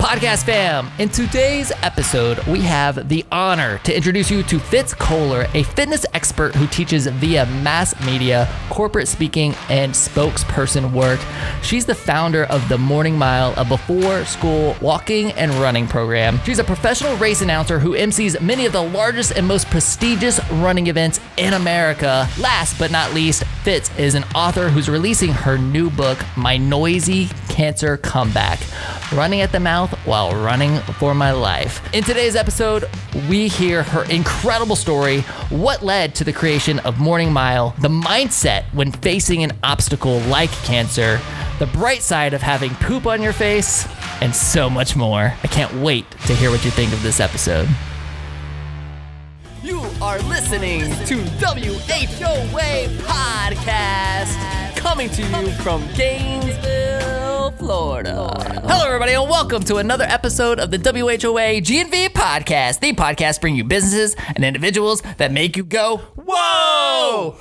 Podcast fam, in today's episode, we have the honor to introduce you to Fitz Koehler, a fitness expert who teaches via mass media, corporate speaking, and spokesperson work. She's the founder of the Morning Mile, a before-school walking and running program. She's a professional race announcer who MCs many of the largest and most prestigious running events in America. Last but not least, Fitz is an author who's releasing her new book, My Noisy Cancer Comeback, Running at the Mouth While Running for My Life. In today's episode, we hear her incredible story, what led to the creation of Morning Mile, the mindset when facing an obstacle like cancer, the bright side of having poop on your face, and so much more. I can't wait to hear what you think of this episode. You are listening to WHOA Podcast, coming to you from Gainesville, Florida. Hello, everybody, and welcome to another episode of the WHOA GNV Podcast, the podcast bringing you businesses and individuals that make you go, whoa!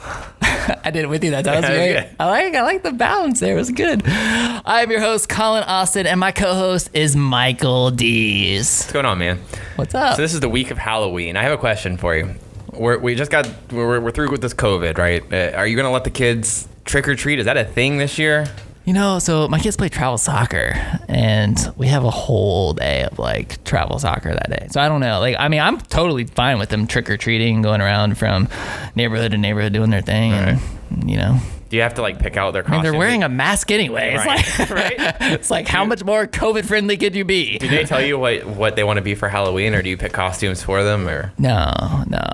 I did it with you that time. That was great. I like the balance there. It was good. I'm your host, Collin Austin, and my co-host is Michael Dees. What's going on, man? What's up? So this is the week of Halloween. I have a question for you. We're through with this COVID, right? Are you gonna let the kids trick or treat? Is that a thing this year? You know, so my kids play travel soccer, and we have a whole day of like travel soccer that day. So I don't know. I'm totally fine with them trick or treating, going around from neighborhood to neighborhood doing their thing, right. And you know. Do you have to like pick out their costumes? They're wearing a mask anyway. It's right. It's like how much more COVID friendly could you be? Do they tell you what they want to be for Halloween, or do you pick costumes for them? Or No,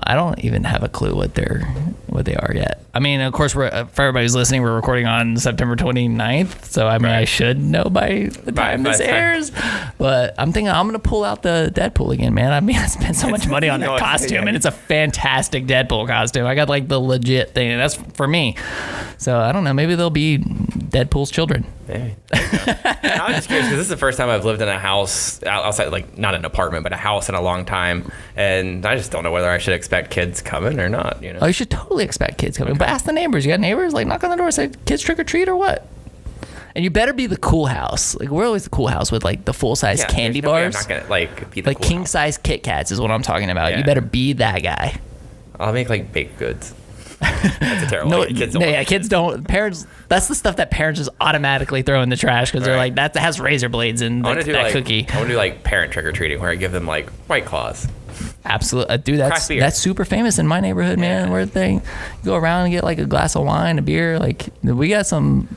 I don't even have a clue what they are yet. I mean, of course, for everybody who's listening, we're recording on September 29th, so I mean, right. I should know by the time this airs. But I'm thinking I'm gonna pull out the Deadpool again, man. I mean, I spent so much money on that costume, and it's a fantastic Deadpool costume. I got like the legit thing, and that's for me. So I don't know. Maybe they'll be Deadpool's children. Maybe. I'm just curious because this is the first time I've lived in a house outside, like not an apartment, but a house in a long time, and I just don't know whether I should expect kids coming or not. You know? Oh, you should totally expect kids coming, but ask the neighbors. You got neighbors? Like knock on the door, and say kids trick or treat or what? And you better be the cool house. Like we're always the cool house with like the full size candy bars. I'm not gonna be the like cool king house. Size Kit Kats is what I'm talking about. Yeah. You better be that guy. I'll make like baked goods. That's a terrible idea. Kids don't. Parents. That's the stuff that parents just automatically throw in the trash because they're like, that has razor blades in that cookie. I want to do like parent trick or treating where I give them like White Claws. Absolutely, dude. That's super famous in my neighborhood, man. Where they go around and get like a glass of wine, a beer. Like we got some.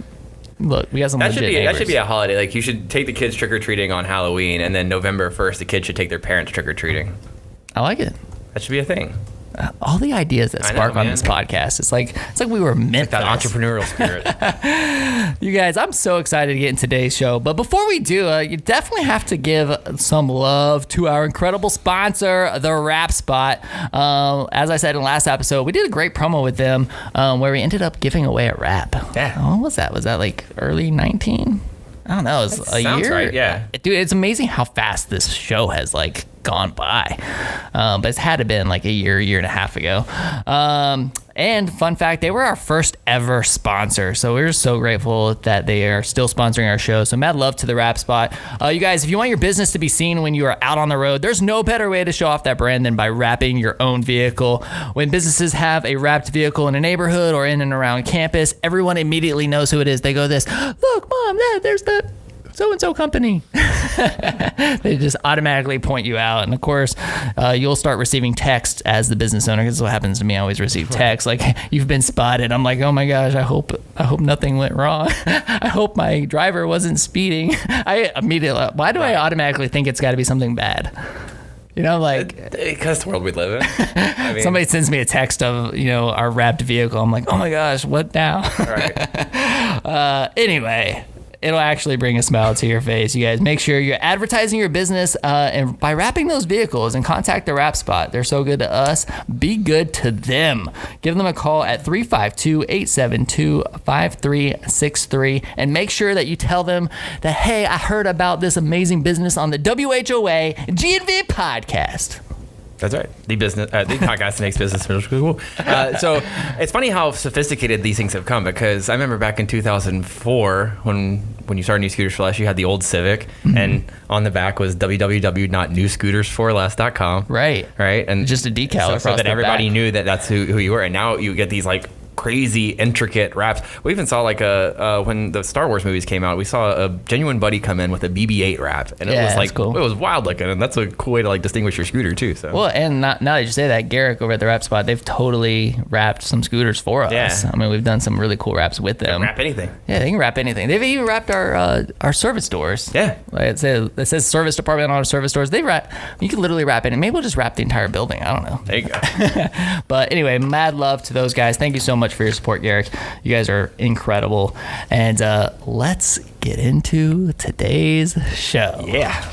Look, we got some. That should be a holiday. Like you should take the kids trick or treating on Halloween, and then November 1st, the kids should take their parents trick or treating. I like it. That should be a thing. All the ideas that spark on this podcast, it's like we were meant for that entrepreneurial spirit. You guys, I'm so excited to get in today's show. But before we do, you definitely have to give some love to our incredible sponsor, The Wrap Spot. As I said in the last episode, we did a great promo with them where we ended up giving away a wrap. Yeah. What was that? Was that like early 19? I don't know. It was a year. Right, yeah. Dude, it's amazing how fast this show has like gone by. But it's had to been like a year and a half ago. And fun fact, they were our first ever sponsor. So we're so grateful that they are still sponsoring our show. So mad love to The Wrap Spot. You guys, if you want your business to be seen when you are out on the road, there's no better way to show off that brand than by wrapping your own vehicle. When businesses have a wrapped vehicle in a neighborhood or in and around campus, everyone immediately knows who it is. They go this, look, Mom, Dad, there's the so-and-so company. They just automatically point you out. And of course, you'll start receiving text as the business owner. This is what happens to me. I always receive text like, you've been spotted. I'm like, oh my gosh, I hope nothing went wrong. I hope my driver wasn't speeding. I automatically think it's got to be something bad? You know, like because the world we live in. I mean, somebody sends me a text of our wrapped vehicle. I'm like, oh my gosh, what now? Right. Anyway. It'll actually bring a smile to your face. You guys, make sure you're advertising your business and by wrapping those vehicles, and contact The Wrap Spot. They're so good to us. Be good to them. Give them a call at 352-872-5363 and make sure that you tell them that, hey, I heard about this amazing business on the WHOA GNV podcast. That's right. The podcast makes business middle school. So it's funny how sophisticated these things have come, because I remember back in 2004 when you started New Scooters for Less, you had the old Civic, and on the back was www.newscootersforless.com. Right. And just a decal so that everybody back. knew that's who you were. And now you get these like crazy intricate wraps. We even saw like when the Star Wars movies came out, we saw a Genuine Buddy come in with a BB-8 wrap, and it was like cool. It was wild looking, and that's a cool way to like distinguish your scooter too. So well, and now that you say that, Garrick over at the Wrap Spot, they've totally wrapped some scooters for us. Yeah. I mean, we've done some really cool wraps with them. They can wrap anything. Yeah, they can wrap anything. They've even wrapped our service doors. Yeah, like it says service department on our service doors. They wrap. You can literally wrap it, and maybe we'll just wrap the entire building. I don't know. There you go. But anyway, mad love to those guys. Thank you so much for your support, Garrick. You guys are incredible. And let's get into today's show. Yeah.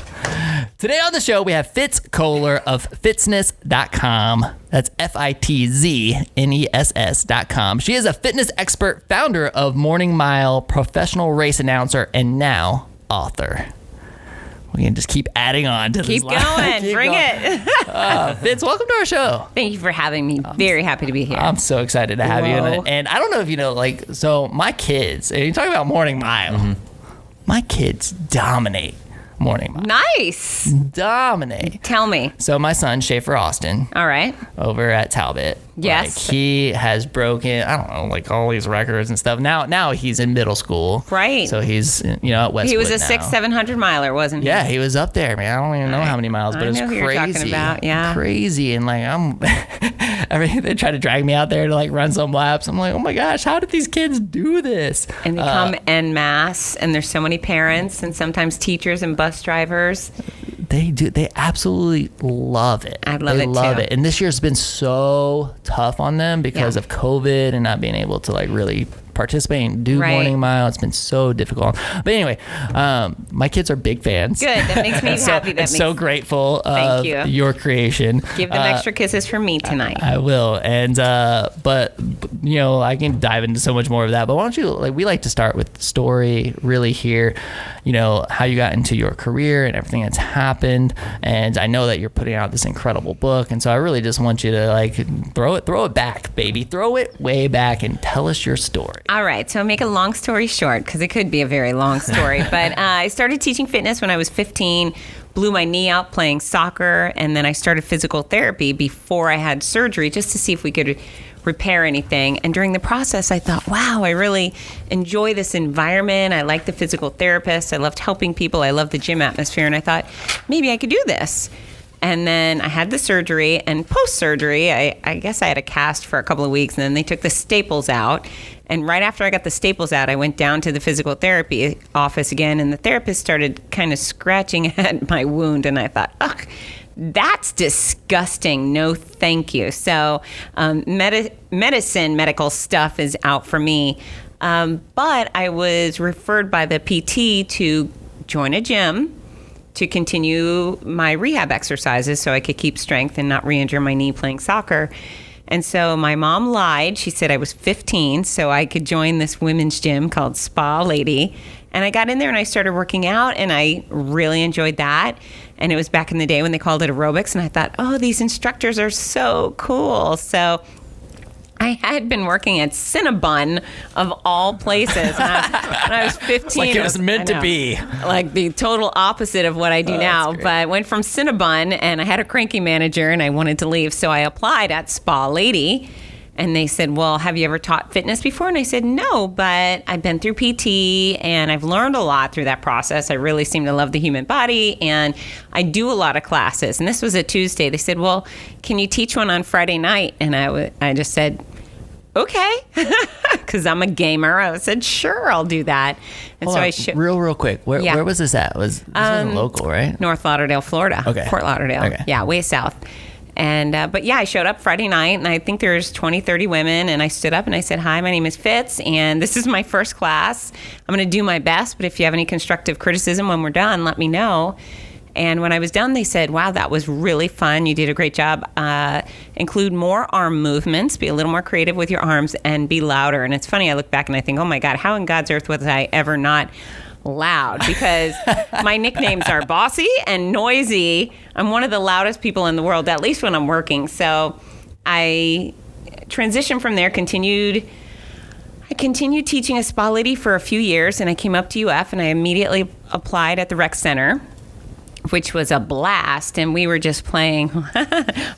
Today on the show, we have Fitz Koehler of Fitzness.com. That's Fitzness.com. She is a fitness expert, founder of Morning Mile, professional race announcer, and now author. We can just keep adding on to this. Keep going. Bring it. Fitz, welcome to our show. Thank you for having me. Very happy to be here. I'm so excited to have you. Whoa. And I don't know if you know, like, so my kids, and you talk about Morning Mile, my kids dominate Morning Mile. Nice. Dominate. Tell me. So my son, Schaefer Austin, All right. over at Talbot. Yes. Like, he has broken, I don't know, like all these records and stuff. Now he's in middle school. Right. So he's, at Westwood He was a now. 600-700 miler, wasn't he? Yeah, he was up there, man. I don't even know how many miles, but I it was know who crazy. you're talking about, yeah. Crazy. And like, they try to drag me out there to like run some laps. I'm like, oh my gosh, how did these kids do this? And they come en masse, and there's so many parents and sometimes teachers and bus drivers. They do. They absolutely love it. I love they it, love too. it. And this year's been so tough on them because Yeah. of COVID and not being able to like really participate and do Right. Morning Mile. It's been so difficult. But anyway, my kids are big fans. Good. That makes me happy. I'm so grateful of Thank you. your creation. Give them extra kisses from me tonight. I will. And but I can dive into so much more of that. But why don't you, we like to start with the story, really hear, how you got into your career and everything that's happened. And I know that you're putting out this incredible book, and so I really just want you to throw it back, baby. Throw it way back and tell us your story. All right, so make a long story short, because it could be a very long story, but I started teaching fitness when I was 15, blew my knee out playing soccer, and then I started physical therapy before I had surgery just to see if we could repair anything. And during the process, I thought, wow, I really enjoy this environment. I like the physical therapist. I loved helping people. I love the gym atmosphere. And I thought, maybe I could do this. And then I had the surgery, and post-surgery, I guess I had a cast for a couple of weeks, and then they took the staples out. And right after I got the staples out, I went down to the physical therapy office again, and the therapist started kind of scratching at my wound, and I thought, ugh, that's disgusting. No, thank you. So medical stuff is out for me. But I was referred by the PT to join a gym to continue my rehab exercises so I could keep strength and not re-injure my knee playing soccer. And so my mom lied. She said I was 15 so I could join this women's gym called Spa Lady. And I got in there and I started working out, and I really enjoyed that. And it was back in the day when they called it aerobics, and I thought, oh, these instructors are so cool. So I had been working at Cinnabon of all places when I was 15. Like it was meant to be. Like the total opposite of what I do now. great. But I went from Cinnabon, and I had a cranky manager, and I wanted to leave. So I applied at Spa Lady. And they said, well, have you ever taught fitness before? And I said, no, but I've been through PT and I've learned a lot through that process. I really seem to love the human body, and I do a lot of classes. And this was a Tuesday. They said, well, can you teach one on Friday night? And I just said, okay, because I'm a gamer. I said, sure, I'll do that. And Hold so on, real quick. Where Yeah. was this at? This wasn't local, right? North Lauderdale, Florida. Okay. Fort Lauderdale. Okay. Yeah, way south. And, but yeah, I showed up Friday night, and I think there's 20, 30 women, and I stood up and I said, hi, my name is Fitz, and this is my first class. I'm going to do my best, but if you have any constructive criticism when we're done, let me know. And when I was done, they said, wow, that was really fun. You did a great job. Include more arm movements, be a little more creative with your arms, and be louder. And it's funny, I look back and I think, oh my God, how in God's earth was I ever not loud because my nicknames are Bossy and Noisy. I'm one of the loudest people in the world, at least when I'm working. So I transitioned from there, I continued teaching a spa lady for a few years, and I came up to UF, and I immediately applied at the rec center, which was a blast. And we were just playing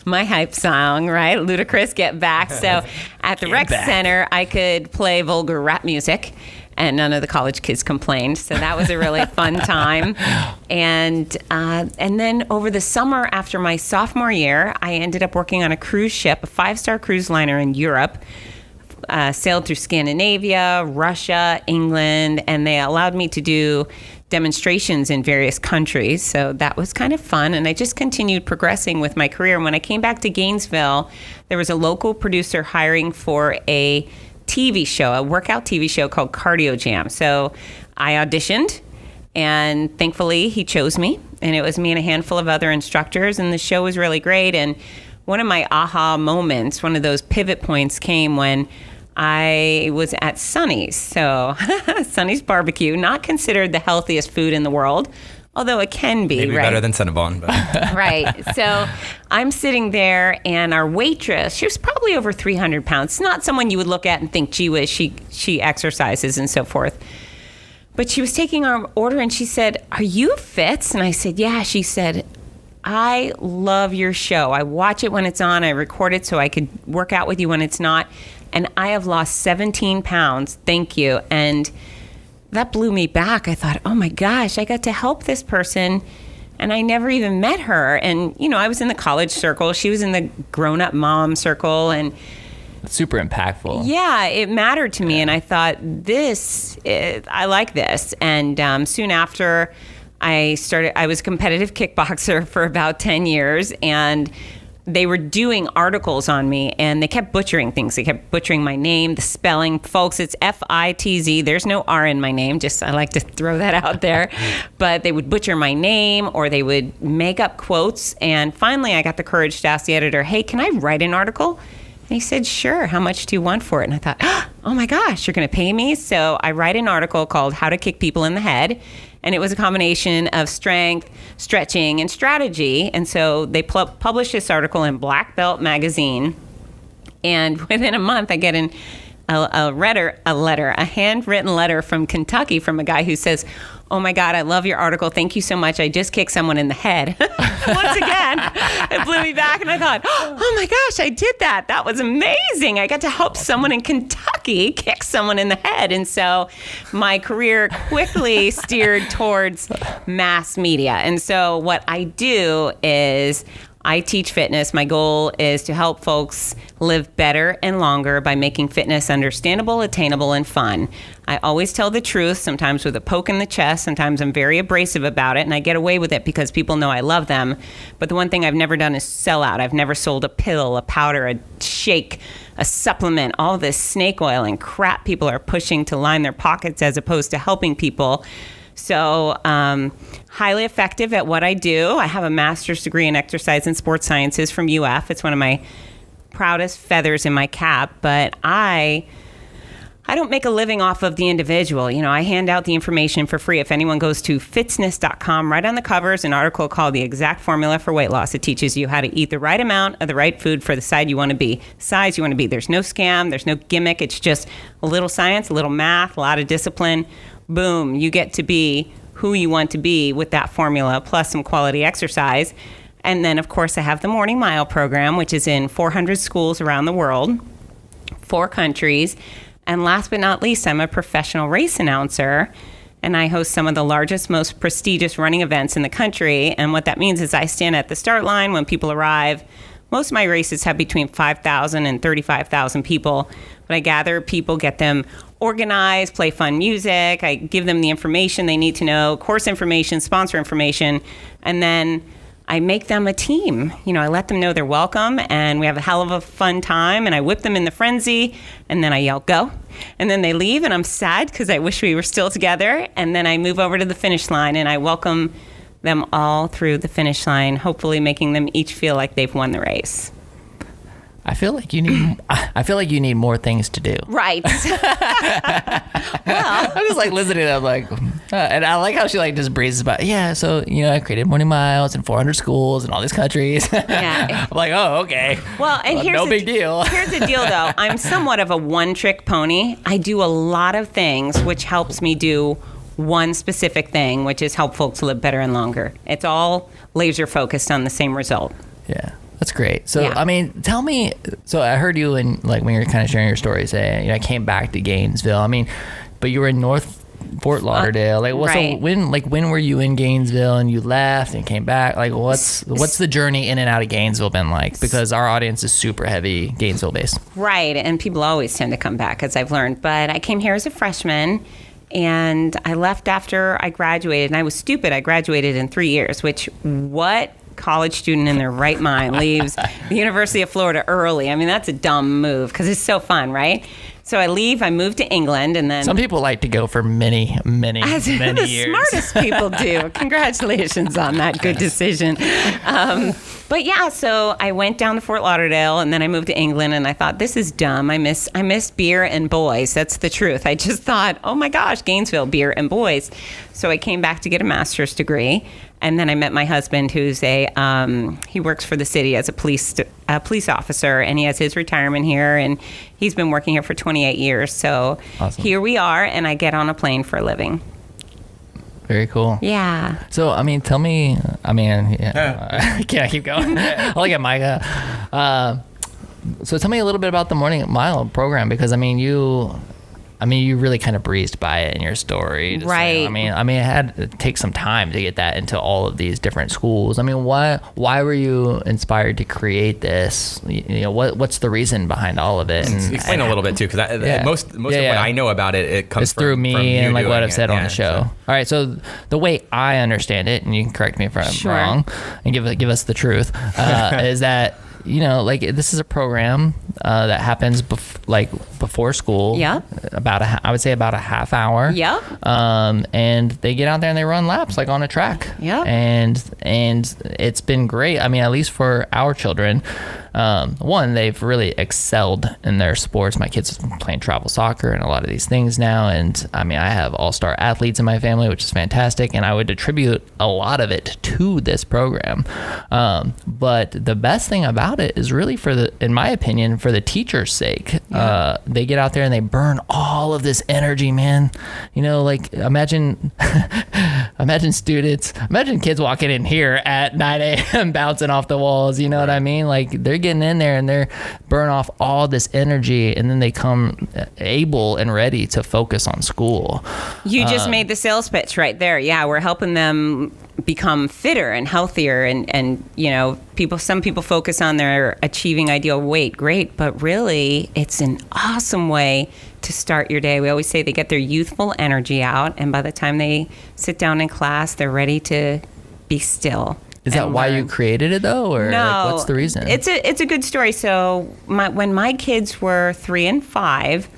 my hype song, right? Ludacris, Get Back. So at the rec center, I could play vulgar rap music, and none of the college kids complained. So that was a really fun time. And then over the summer after my sophomore year, I ended up working on a cruise ship, a 5-star cruise liner in Europe. Sailed through Scandinavia, Russia, England, and they allowed me to do demonstrations in various countries. So that was kind of fun. And I just continued progressing with my career. When I came back to Gainesville, there was a local producer hiring for a TV show, a workout TV show called Cardio Jam. So I auditioned, and thankfully he chose me. And it was me and a handful of other instructors, and the show was really great. And one of my aha moments, one of those pivot points came when I was at Sonny's. So Sonny's Barbecue, not considered the healthiest food in the world, although it can be. Maybe right? better than Cinnabon. But. Right. So I'm sitting there, and our waitress, she was probably over 300 pounds. It's not someone you would look at and think, gee whiz, she exercises and so forth. But she was taking our order, and she said, "Are you Fitz?" And I said, "Yeah." She said, "I love your show. I watch it when it's on. I record it so I could work out with you when it's not. And I have lost 17 pounds. Thank you." And that blew me back. I thought, oh my gosh, I got to help this person, and I never even met her. And, I was in the college circle. She was in the grown-up mom circle. And super impactful. Yeah, it mattered to me. And I thought, I like this. And soon after, I was a competitive kickboxer for about 10 years, and they were doing articles on me, and they kept butchering things. They kept butchering my name, the spelling. Folks, it's Fitz. There's no R in my name. I like to throw that out there. But they would butcher my name, or they would make up quotes. And finally, I got the courage to ask the editor, "Hey, can I write an article?" And he said, "Sure. How much do you want for it?" And I thought, oh my gosh, you're going to pay me? So I write an article called How to Kick People in the Head. And it was a combination of strength, stretching, and strategy. And so they published this article in Black Belt magazine. And within a month, I get a handwritten letter from Kentucky from a guy who says, "Oh my God, I love your article. Thank you so much. I just kicked someone in the head." Once again, it blew me back, and I thought, oh my gosh, I did that. That was amazing. I got to help someone in Kentucky kick someone in the head. And so my career quickly steered towards mass media. And so what I do is I teach fitness. My goal is to help folks live better and longer by making fitness understandable, attainable, and fun. I always tell the truth, sometimes with a poke in the chest. Sometimes I'm very abrasive about it, and I get away with it because people know I love them. But the one thing I've never done is sell out. I've never sold a pill, a powder, a shake, a supplement, all this snake oil and crap people are pushing to line their pockets as opposed to helping people. So highly effective at what I do. I have a master's degree in exercise and sports sciences from UF. It's one of my proudest feathers in my cap. But I don't make a living off of the individual. I hand out the information for free. If anyone goes to Fitzness.com, right on the cover is an article called The Exact Formula for Weight Loss. It teaches you how to eat the right amount of the right food for the size you want to be. There's no scam. There's no gimmick. It's just a little science, a little math, a lot of discipline. Boom, you get to be who you want to be with that formula, plus some quality exercise. And then, of course, I have the Morning Mile program, which is in 400 schools around the world, 4 countries. And last but not least, I'm a professional race announcer, and I host some of the largest, most prestigious running events in the country. And what that means is I stand at the start line when people arrive. Most of my races have between 5,000 and 35,000 people. But I gather people, get them organized, play fun music. I give them the information they need to know, course information, sponsor information, and then I make them a team. I let them know they're welcome, and we have a hell of a fun time, and I whip them in the frenzy, and then I yell, "Go!" And then they leave, and I'm sad because I wish we were still together, and then I move over to the finish line, and I welcome them all through the finish line, hopefully making them each feel like they've won the race. I feel like you need more things to do. Right. Well, I'm just like listening to them, like, and I like how she like just breezes by. Yeah, so I created morning miles in 400 schools in all these countries. Yeah. I'm like, oh, okay. Well, and here's no big deal. Here's the deal, though. I'm somewhat of a one-trick pony. I do a lot of things, which helps me do one specific thing, which is help folks live better and longer. It's all laser focused on the same result. Yeah. That's great. So, Yeah. I mean, tell me, so I heard you when you're kind of sharing your story, say, I came back to Gainesville. I mean, but you were in North Fort Lauderdale. Right. So when were you in Gainesville and you left and came back? Like, what's the journey in and out of Gainesville been like? Because our audience is super heavy Gainesville based. Right. And people always tend to come back, as I've learned. But I came here as a freshman. And I left after I graduated. And I was stupid. I graduated in 3 years, which what college student in their right mind leaves the University of Florida early? I mean, that's a dumb move because it's so fun, right? So I leave, I move to England, and then... Some people like to go for many, many, as many the years. Smartest people do. Congratulations on that good decision. But yeah, so I went down to Fort Lauderdale, and then I moved to England, and I thought, this is dumb. I miss beer and boys. That's the truth. I just thought, oh my gosh, Gainesville, beer and boys. So I came back to get a master's degree, and then I met my husband, who's he works for the city as a police officer, and he has his retirement here, and he's been working here for 28 years. So Awesome. Here we are, and I get on a plane for a living. Very cool. Yeah. So, I mean, tell me, can I keep going? I'll look at Micah. So tell me a little bit about the Morning Mile program, because, I mean, you really kind of breezed by it in your story. Right. I mean, it had to take some time to get that into all of these different schools. I mean, why were you inspired to create this? What's the reason behind all of it? And explain a little bit too, because most of what I know about it comes it's through me from and like what I've said on the show. So. All right, so the way I understand it, and you can correct me if I'm Sure. wrong, and give us the truth, is that this is a program that happens before school. Yeah. I would say about a half hour. Yeah. And they get out there and they run laps like on a track. Yeah. And it's been great. I mean, at least for our children. One, they've really excelled in their sports. My kids have been playing travel soccer and a lot of these things now. And I mean, I have all-star athletes in my family, which is fantastic. And I would attribute a lot of it to this program. But the best thing about it is really in my opinion, for the teacher's sake. Yeah. They get out there and they burn all of this energy, man. Imagine kids walking in here at 9 a.m. bouncing off the walls. You know what I mean? Like, they're getting in there and they're burn off all this energy, and then they come able and ready to focus on school. You just made the sales pitch right there. Yeah, we're helping them become fitter and healthier, and some people focus on their achieving ideal weight. Great, but really it's an awesome way to start your day. We always say they get their youthful energy out, and by the time they sit down in class, they're ready to be still. Is that why you created it though, or no, what's the reason? It's a good story. So when my kids were 3 and 5,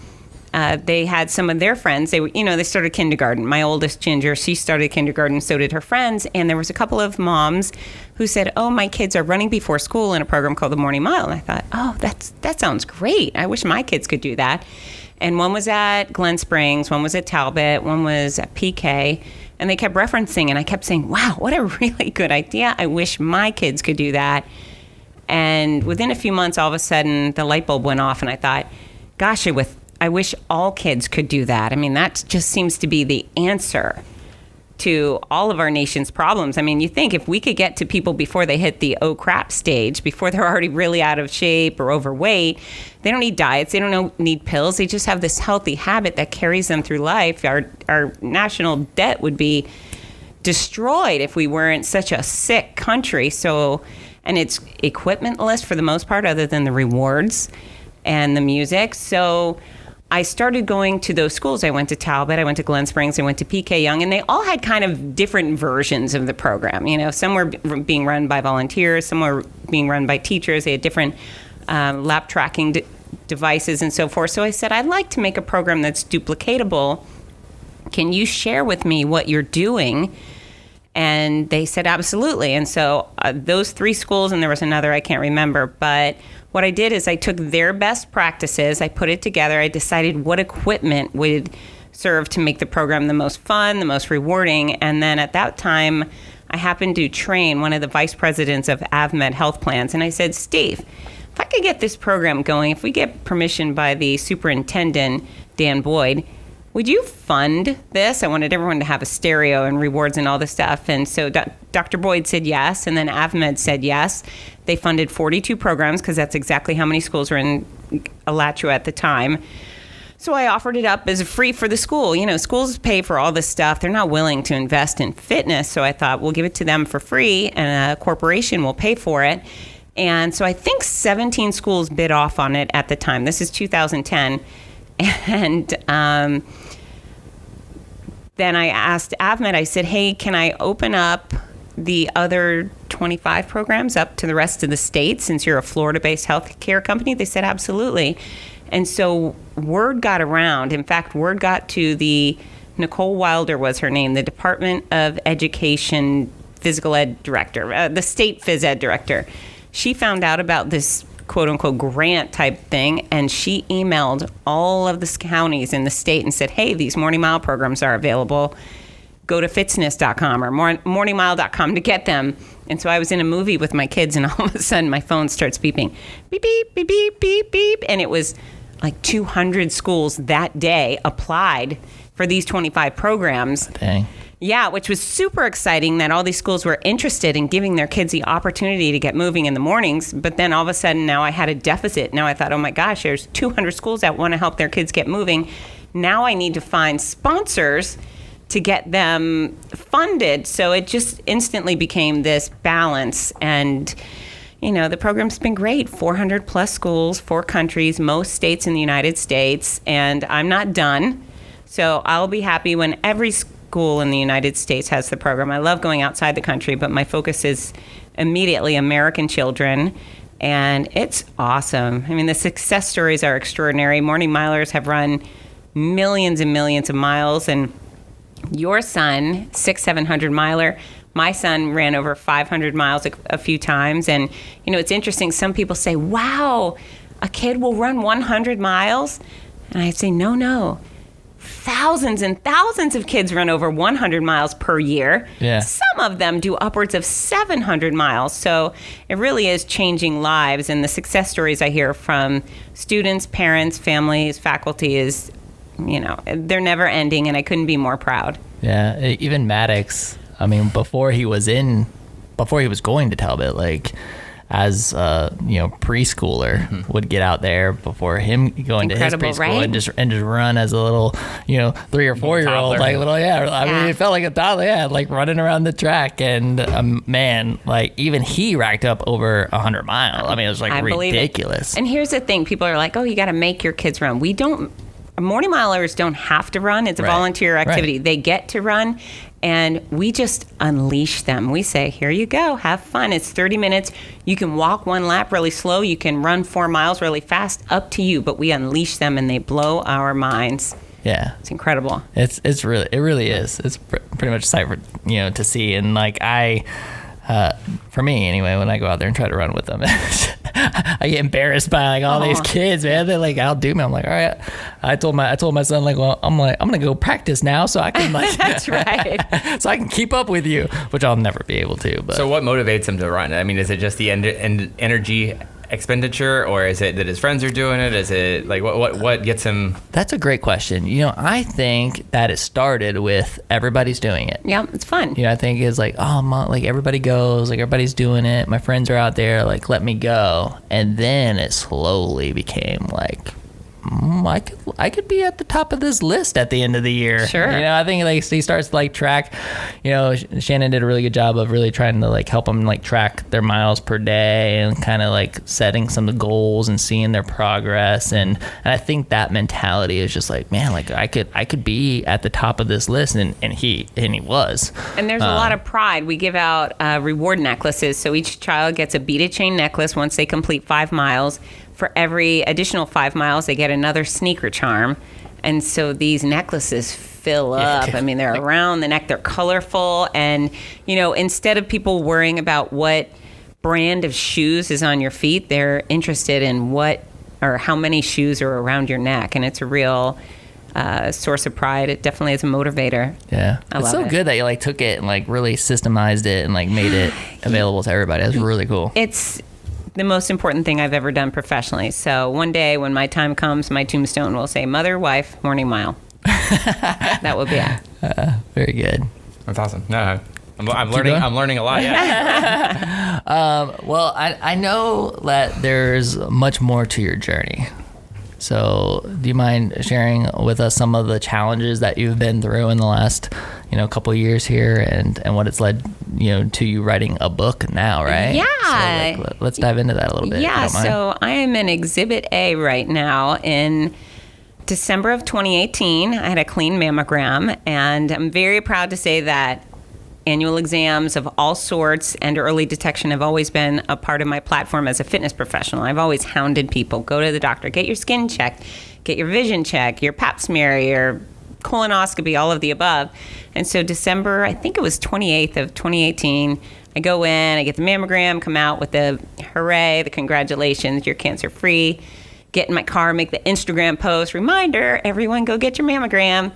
they had some of their friends. They started kindergarten. My oldest Ginger, she started kindergarten. So did her friends. And there was a couple of moms who said, "Oh, my kids are running before school in a program called the Morning Mile." And I thought, "Oh, that sounds great. I wish my kids could do that." And one was at Glen Springs, one was at Talbot, one was at PK. And they kept referencing, and I kept saying, "Wow, what a really good idea. I wish my kids could do that." And within a few months, all of a sudden, the light bulb went off, and I thought, gosh, I wish all kids could do that. I mean, that just seems to be the answer to all of our nation's problems. I mean, you think if we could get to people before they hit the oh crap stage, before they're already really out of shape or overweight, they don't need diets, they don't need pills, they just have this healthy habit that carries them through life. Our national debt would be destroyed if we weren't such a sick country. So, and it's equipmentless for the most part, other than the rewards and the music. So I started going to those schools. I went to Talbot, I went to Glen Springs, I went to PK Young, and they all had kind of different versions of the program. Some were being run by volunteers, some were being run by teachers. They had different lap tracking devices and so forth. So I said, I'd like to make a program that's duplicatable. Can you share with me what you're doing? And they said, absolutely. And so those 3 schools, and there was another I can't remember, but what I did is I took their best practices, I put it together, I decided what equipment would serve to make the program the most fun, the most rewarding. And then at that time, I happened to train one of the vice presidents of AvMed Health Plans. And I said, Steve, if I could get this program going, if we get permission by the superintendent, Dan Boyd, would you fund this? I wanted everyone to have a stereo and rewards and all this stuff. And so Dr. Boyd said yes, and then AvMed said yes. They funded 42 programs because that's exactly how many schools were in Alachua at the time. So I offered it up as free for the school. You know, schools pay for all this stuff. They're not willing to invest in fitness. So I thought we'll give it to them for free and a corporation will pay for it. And so I think 17 schools bid off on it at the time. This is 2010. And then I asked AvMed, I said, hey, can I open up the other 25 programs up to the rest of the state since you're a Florida-based healthcare company? They said, absolutely. And so word got around. In fact, word got to Nicole Wilder was her name, the Department of Education physical ed director, the state phys ed director. She found out about this quote unquote grant type thing, and she emailed all of the counties in the state and said, hey, these Morning Mile programs are available. Go to Fitzness.com or morningmile.com to get them. And so I was in a movie with my kids, and all of a sudden my phone starts beeping. Beep, beep, beep, beep, beep, beep. And it was like 200 schools that day applied for these 25 programs. Dang. Yeah, which was super exciting that all these schools were interested in giving their kids the opportunity to get moving in the mornings. But then all of a sudden now I had a deficit. Now I thought, oh my gosh, there's 200 schools that want to help their kids get moving. Now I need to find sponsors to get them funded. So it just instantly became this balance. And, you know, the program's been great. 400 plus schools, 4 countries, most states in the United States. And I'm not done. So I'll be happy when every school in the United States has the program. I love going outside the country, but my focus is immediately American children. And it's awesome. I mean, the success stories are extraordinary. Morning Milers have run millions and millions of miles. And your son, 600-700 miler, my son ran over 500 miles a few times. And, you know, it's interesting. Some people say, wow, a kid will run 100 miles. And I say, no. Thousands and thousands of kids run over 100 miles per year. Yeah. Some of them do upwards of 700 miles. So it really is changing lives. And the success stories I hear from students, parents, families, faculty is, you know, they're never ending, and I couldn't be more proud. Yeah, even Maddox, I mean, before he was going to Talbot, like, as preschooler, would get out there before him going to his preschool, right? and just run as a little 3 or 4 year old, like little I mean, it felt like a toddler, like running around the track, and man, like even he racked up over 100 miles. I mean, it was like ridiculous. And here's the thing: people are like, "Oh, you got to make your kids run." We don't. Morning Milers don't have to run. It's a volunteer activity. Right. They get to run, and we just unleash them. We say, here you go, have fun. It's 30 minutes. You can walk 1 lap really slow. You can run 4 miles really fast. Up to you. But we unleash them, and they blow our minds. Yeah, it's incredible. It really is. It's pretty much a sight for to see. And like for me anyway, when I go out there and try to run with them, I get embarrassed by like all these kids, man. They like outdo me. I'm like, all right. I told my son, like, well, I'm gonna go practice now so I can like that's right. so I can keep up with you, which I'll never be able to. But so what motivates him to run? I mean, is it just the energy expenditure, or is it that his friends are doing it? Is it like what gets him? That's a great question. I think that it started with everybody's doing it. Yeah, it's fun. I think it's like, like everybody goes, like everybody's doing it. My friends are out there, like let me go. And then it slowly became like, I could be at the top of this list at the end of the year. Sure. I think like he starts to like track. Shannon did a really good job of really trying to like help them like track their miles per day and kind of like setting some of the goals and seeing their progress. And I think that mentality is just like, man, like I could be at the top of this list, and he was. And there's a lot of pride. We give out reward necklaces, so each child gets a beaded chain necklace once they complete 5 miles. For every additional 5 miles, they get another sneaker charm. And so these necklaces fill up. I mean, they're around the neck. They're colorful. And, instead of people worrying about what brand of shoes is on your feet. They're interested in what or how many shoes are around your neck, and it's a real source of pride. It definitely is a motivator. Yeah, it's so good that you like took it and like really systemized it and like made it available to everybody. That's really cool. It's the most important thing I've ever done professionally. So one day when my time comes, my tombstone will say mother, wife, morning mile. That will be it. Very good. That's awesome. No, I'm learning. I'm learning a lot. Yeah. Well, I know that there's much more to your journey. So, do you mind sharing with us some of the challenges that you've been through in the last, couple of years here, and what it's led, to you writing a book now, right? Yeah. So, let's dive into that a little bit. Yeah. So I am in Exhibit A right now. In December of 2018, I had a clean mammogram, and I'm very proud to say that annual exams of all sorts and early detection have always been a part of my platform as a fitness professional. I've always hounded people, go to the doctor, get your skin checked, get your vision checked, your pap smear, your colonoscopy, all of the above. And so December, I think it was 28th of 2018, I go in, I get the mammogram, come out with the hooray, the congratulations, you're cancer free, get in my car, make the Instagram post, reminder, everyone go get your mammogram.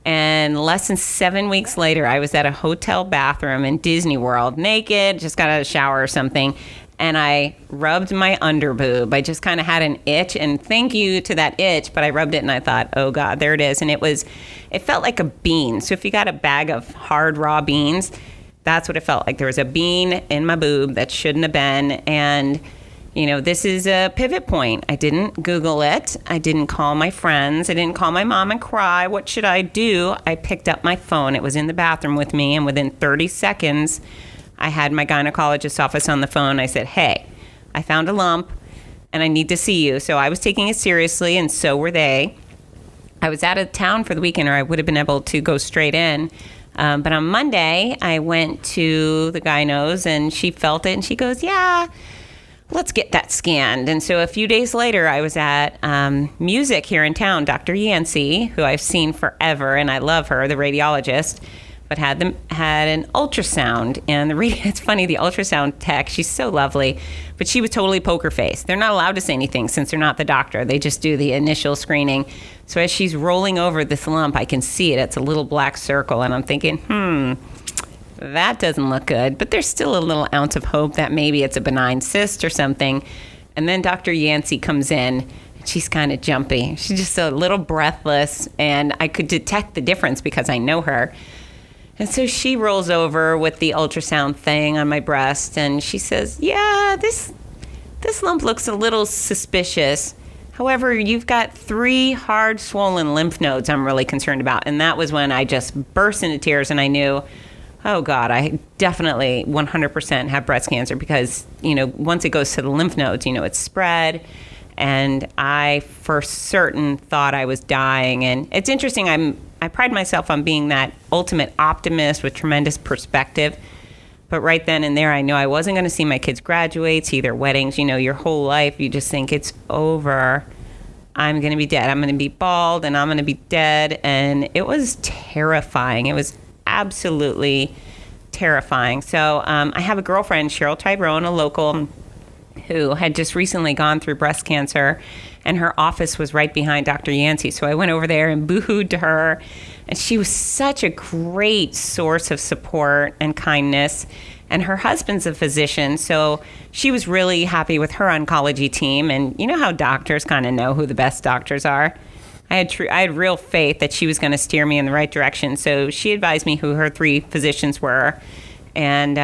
And less than 7 weeks later, I was at a hotel bathroom in Disney World, naked, just got out of the shower or something, and I rubbed my underboob. I just kind of had an itch, and thank you to that itch, but I rubbed it and I thought, oh God, there it is. And it felt like a bean. So if you got a bag of hard raw beans, that's what it felt like. There was a bean in my boob that shouldn't have been, and this is a pivot point. I didn't Google it. I didn't call my friends. I didn't call my mom and cry. What should I do? I picked up my phone. It was in the bathroom with me. And within 30 seconds, I had my gynecologist's office on the phone. I said, hey, I found a lump and I need to see you. So I was taking it seriously, and so were they. I was out of town for the weekend, or I would have been able to go straight in. But on Monday, I went to the gynos, and she felt it, and she goes, yeah, let's get that scanned. And so a few days later, I was at Music here in town. Dr. Yancey, who I've seen forever, and I love her, the radiologist, but had an ultrasound. And it's funny, the ultrasound tech, she's so lovely, but she was totally poker face. They're not allowed to say anything since they're not the doctor. They just do the initial screening. So as she's rolling over this lump, I can see it. It's a little black circle, and I'm thinking, that doesn't look good, but there's still a little ounce of hope that maybe it's a benign cyst or something. And then Dr. Yancey comes in, and she's kind of jumpy. She's just a little breathless, and I could detect the difference because I know her. And so she rolls over with the ultrasound thing on my breast, and she says, yeah, this lump looks a little suspicious. However, you've got 3 hard swollen lymph nodes I'm really concerned about. And that was when I just burst into tears, and I knew, oh God, I definitely 100% have breast cancer, because, once it goes to the lymph nodes, it's spread. And I for certain thought I was dying. And it's interesting, I pride myself on being that ultimate optimist with tremendous perspective. But right then and there, I knew I wasn't going to see my kids graduate, see their weddings. Your whole life, you just think it's over. I'm going to be dead. I'm going to be bald, and I'm going to be dead. And it was terrifying. It was absolutely terrifying. So I have a girlfriend, Cheryl Tyrone, a local, who had just recently gone through breast cancer, and her office was right behind Dr. Yancey. So I went over there and boo-hooed to her, and she was such a great source of support and kindness. And her husband's a physician, so she was really happy with her oncology team. And you know how doctors kind of know who the best doctors are? I had real faith that she was going to steer me in the right direction. So she advised me who her 3 physicians were. And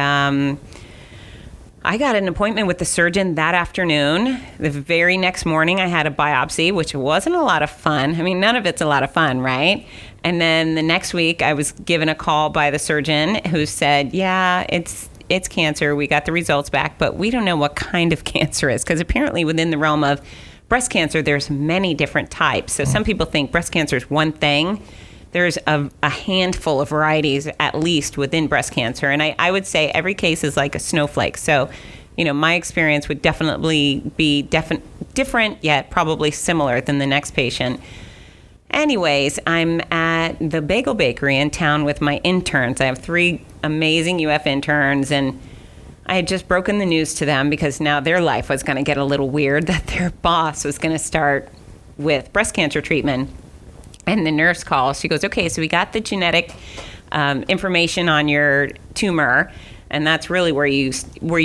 I got an appointment with the surgeon that afternoon. The very next morning, I had a biopsy, which wasn't a lot of fun. I mean, none of it's a lot of fun, right? And then the next week, I was given a call by the surgeon who said, yeah, it's cancer. We got the results back, but we don't know what kind of cancer it is, because apparently within the realm of breast cancer, there's many different types. So some people think breast cancer is one thing. There's a handful of varieties, at least, within breast cancer. And I would say every case is like a snowflake. So, my experience would definitely be different, yet probably similar than the next patient. Anyways, I'm at the bagel bakery in town with my interns. I have 3 amazing UF interns, and I had just broken the news to them because now their life was going to get a little weird, that their boss was going to start with breast cancer treatment. And the nurse calls. She goes, okay, so we got the genetic information on your tumor, and that's really where you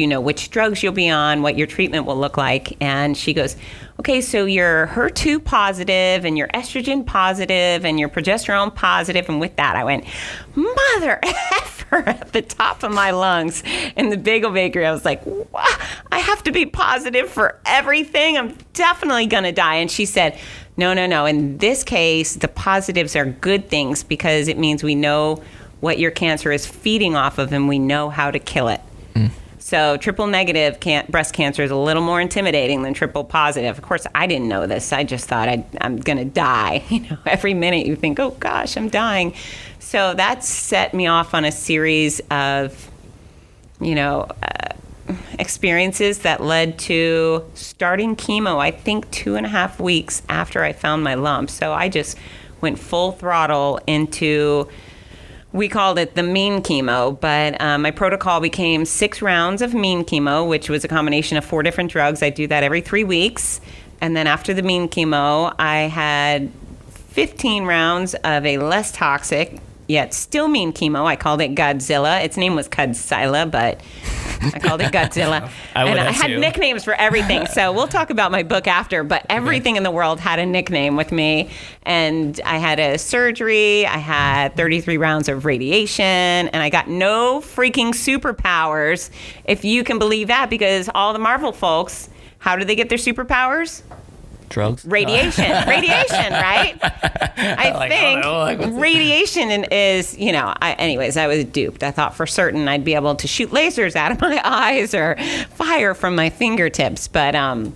know which drugs you'll be on, what your treatment will look like. And she goes, okay, so you're HER2 positive and you're estrogen positive and you're progesterone positive. And with that, I went, mother effer, at the top of my lungs. In the bagel bakery, I was like, wow, I have to be positive for everything. I'm definitely going to die. And she said, no. In this case, the positives are good things because it means we know what your cancer is feeding off of and we know how to kill it. So triple negative breast cancer is a little more intimidating than triple positive. Of course, I didn't know this. I just thought I'm going to die. Every minute you think, oh gosh, I'm dying. So that set me off on a series of, experiences that led to starting chemo, I think 2.5 weeks after I found my lump. So I just went full throttle into, we called it the mean chemo, but my protocol became 6 rounds of mean chemo, which was a combination of 4 different drugs. I do that every 3 weeks. And then after the mean chemo, I had 15 rounds of a less toxic, yet still mean chemo. I called it Godzilla. Its name was Cudzilla, but I called it Godzilla. I had nicknames for everything. So we'll talk about my book after, but everything in the world had a nickname with me. And I had a surgery. I had 33 rounds of radiation, and I got no freaking superpowers, if you can believe that, because all the Marvel folks, how do they get their superpowers? Drugs? Radiation, right? I think radiation is, anyways, I was duped. I thought for certain I'd be able to shoot lasers out of my eyes or fire from my fingertips, but I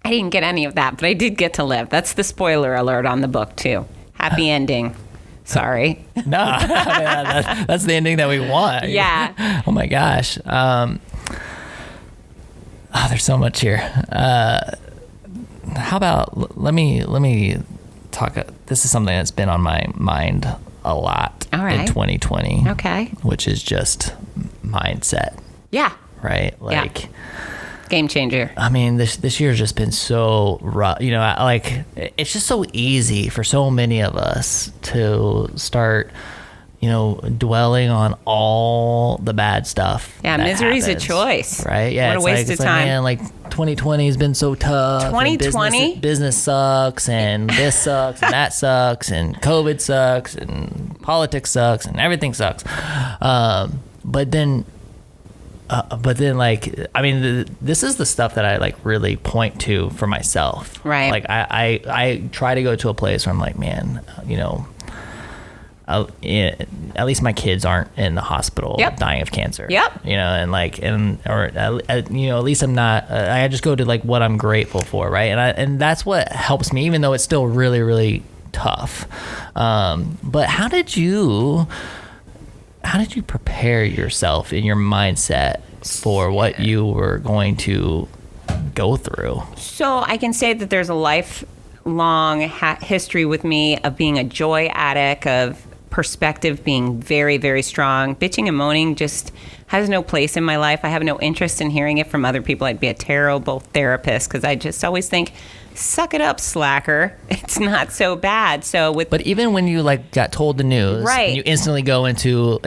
didn't get any of that, but I did get to live. That's the spoiler alert on the book, too. Happy ending. Sorry. No, that's the ending that we want. Yeah. Oh, my gosh. There's so much here. How about let me talk. This is something that's been on my mind a lot in 2020. Okay. Which is just mindset. Yeah. Right. Game changer. I mean, this year's just been so rough. It's just so easy for so many of us to start, dwelling on all the bad stuff. Yeah, misery's a choice. Right? Yeah. What a waste of time. 2020 has been so tough. 2020? Business sucks, and this sucks, and that sucks, and COVID sucks, and politics sucks, and everything sucks. But then, this is the stuff that I really point to for myself. Right. I try to go to a place where I'm like, man, at least my kids aren't in the hospital dying of cancer. Yep. At least I'm not. I just go to what I'm grateful for, right? And that's what helps me, even though it's still really, really tough. But how did you prepare yourself in your mindset for what you were going to go through? So I can say that there's a lifelong history with me of being a joy addict, of perspective being very, very strong. Bitching and moaning just has no place in my life. I have no interest in hearing it from other people. I'd be a terrible therapist because I just always think, suck it up, slacker. It's not so bad. But even when you got told the news, right, you instantly go into,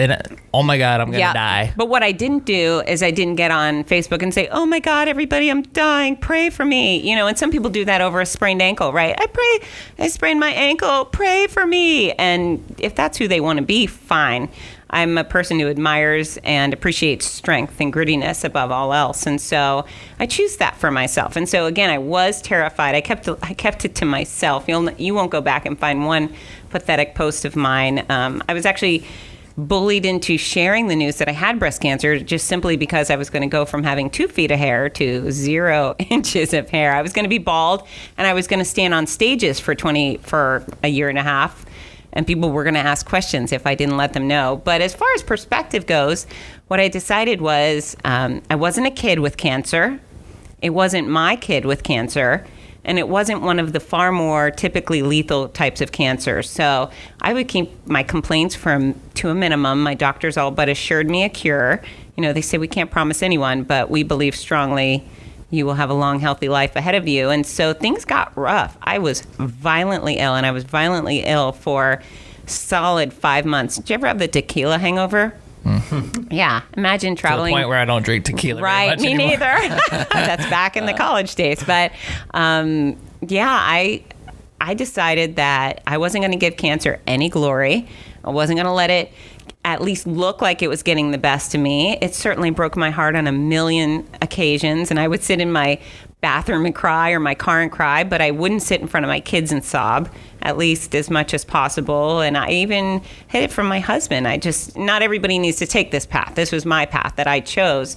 oh my God, I'm gonna die. But what I didn't do is I didn't get on Facebook and say, oh my God, everybody, I'm dying. Pray for me. And some people do that over a sprained ankle, right? I sprained my ankle. Pray for me. And if that's who they want to be, fine. I'm a person who admires and appreciates strength and grittiness above all else. And so I choose that for myself. And so, again, I was terrified. I kept it to myself. You won't go back and find one pathetic post of mine. I was actually bullied into sharing the news that I had breast cancer just simply because I was going to go from having 2 feet of hair to 0 inches of hair. I was going to be bald, and I was going to stand on stages for a year and a half. And people were going to ask questions if I didn't let them know. But as far as perspective goes, what I decided was I wasn't a kid with cancer. It wasn't my kid with cancer. and it wasn't one of the far more typically lethal types of cancers. So I would keep my complaints to a minimum. My doctors all but assured me a cure. You know, they say we can't promise anyone, but we believe strongly you will have a long, healthy life ahead of you. And so things got rough. I was violently ill, and I was violently ill for solid 5 months. Did you ever have the tequila hangover? Mm-hmm. Yeah. Imagine traveling. To the point where I don't drink tequila. Right. Me anymore. neither. That's back in the college days. But I decided that I wasn't going to give cancer any glory. I wasn't going to let it at least look like it was getting the best of me. It certainly broke my heart on a million occasions, and I would sit in my bathroom and cry, or my car and cry, but I wouldn't sit in front of my kids and sob, at least as much as possible. And I even hid it from my husband. Not everybody needs to take this path. This was my path that I chose.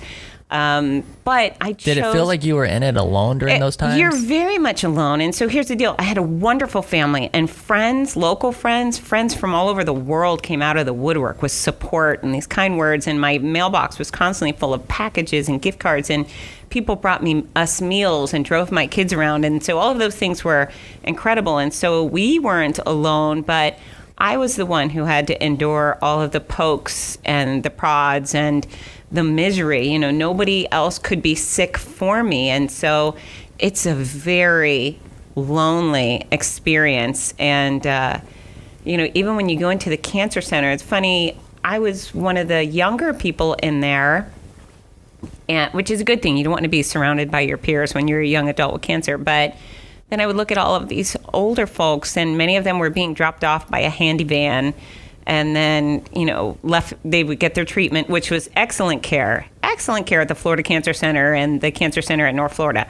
But I chose... Did it feel like you were in it alone during those times? You're very much alone. And so here's the deal. I had a wonderful family, and friends, local friends from all over the world came out of the woodwork with support and these kind words. And my mailbox was constantly full of packages and gift cards, and people brought us meals and drove my kids around. And so all of those things were incredible. And so we weren't alone, but I was the one who had to endure all of the pokes and the prods and the misery. You know, nobody else could be sick for me. And so it's a very lonely experience. And, even when you go into the cancer center, it's funny, I was one of the younger people in there, which is a good thing. You don't want to be surrounded by your peers when you're a young adult with cancer. But then I would look at all of these older folks, and many of them were being dropped off by a handy van. And then, they would get their treatment, which was excellent care at the Florida Cancer Center and the Cancer Center at North Florida.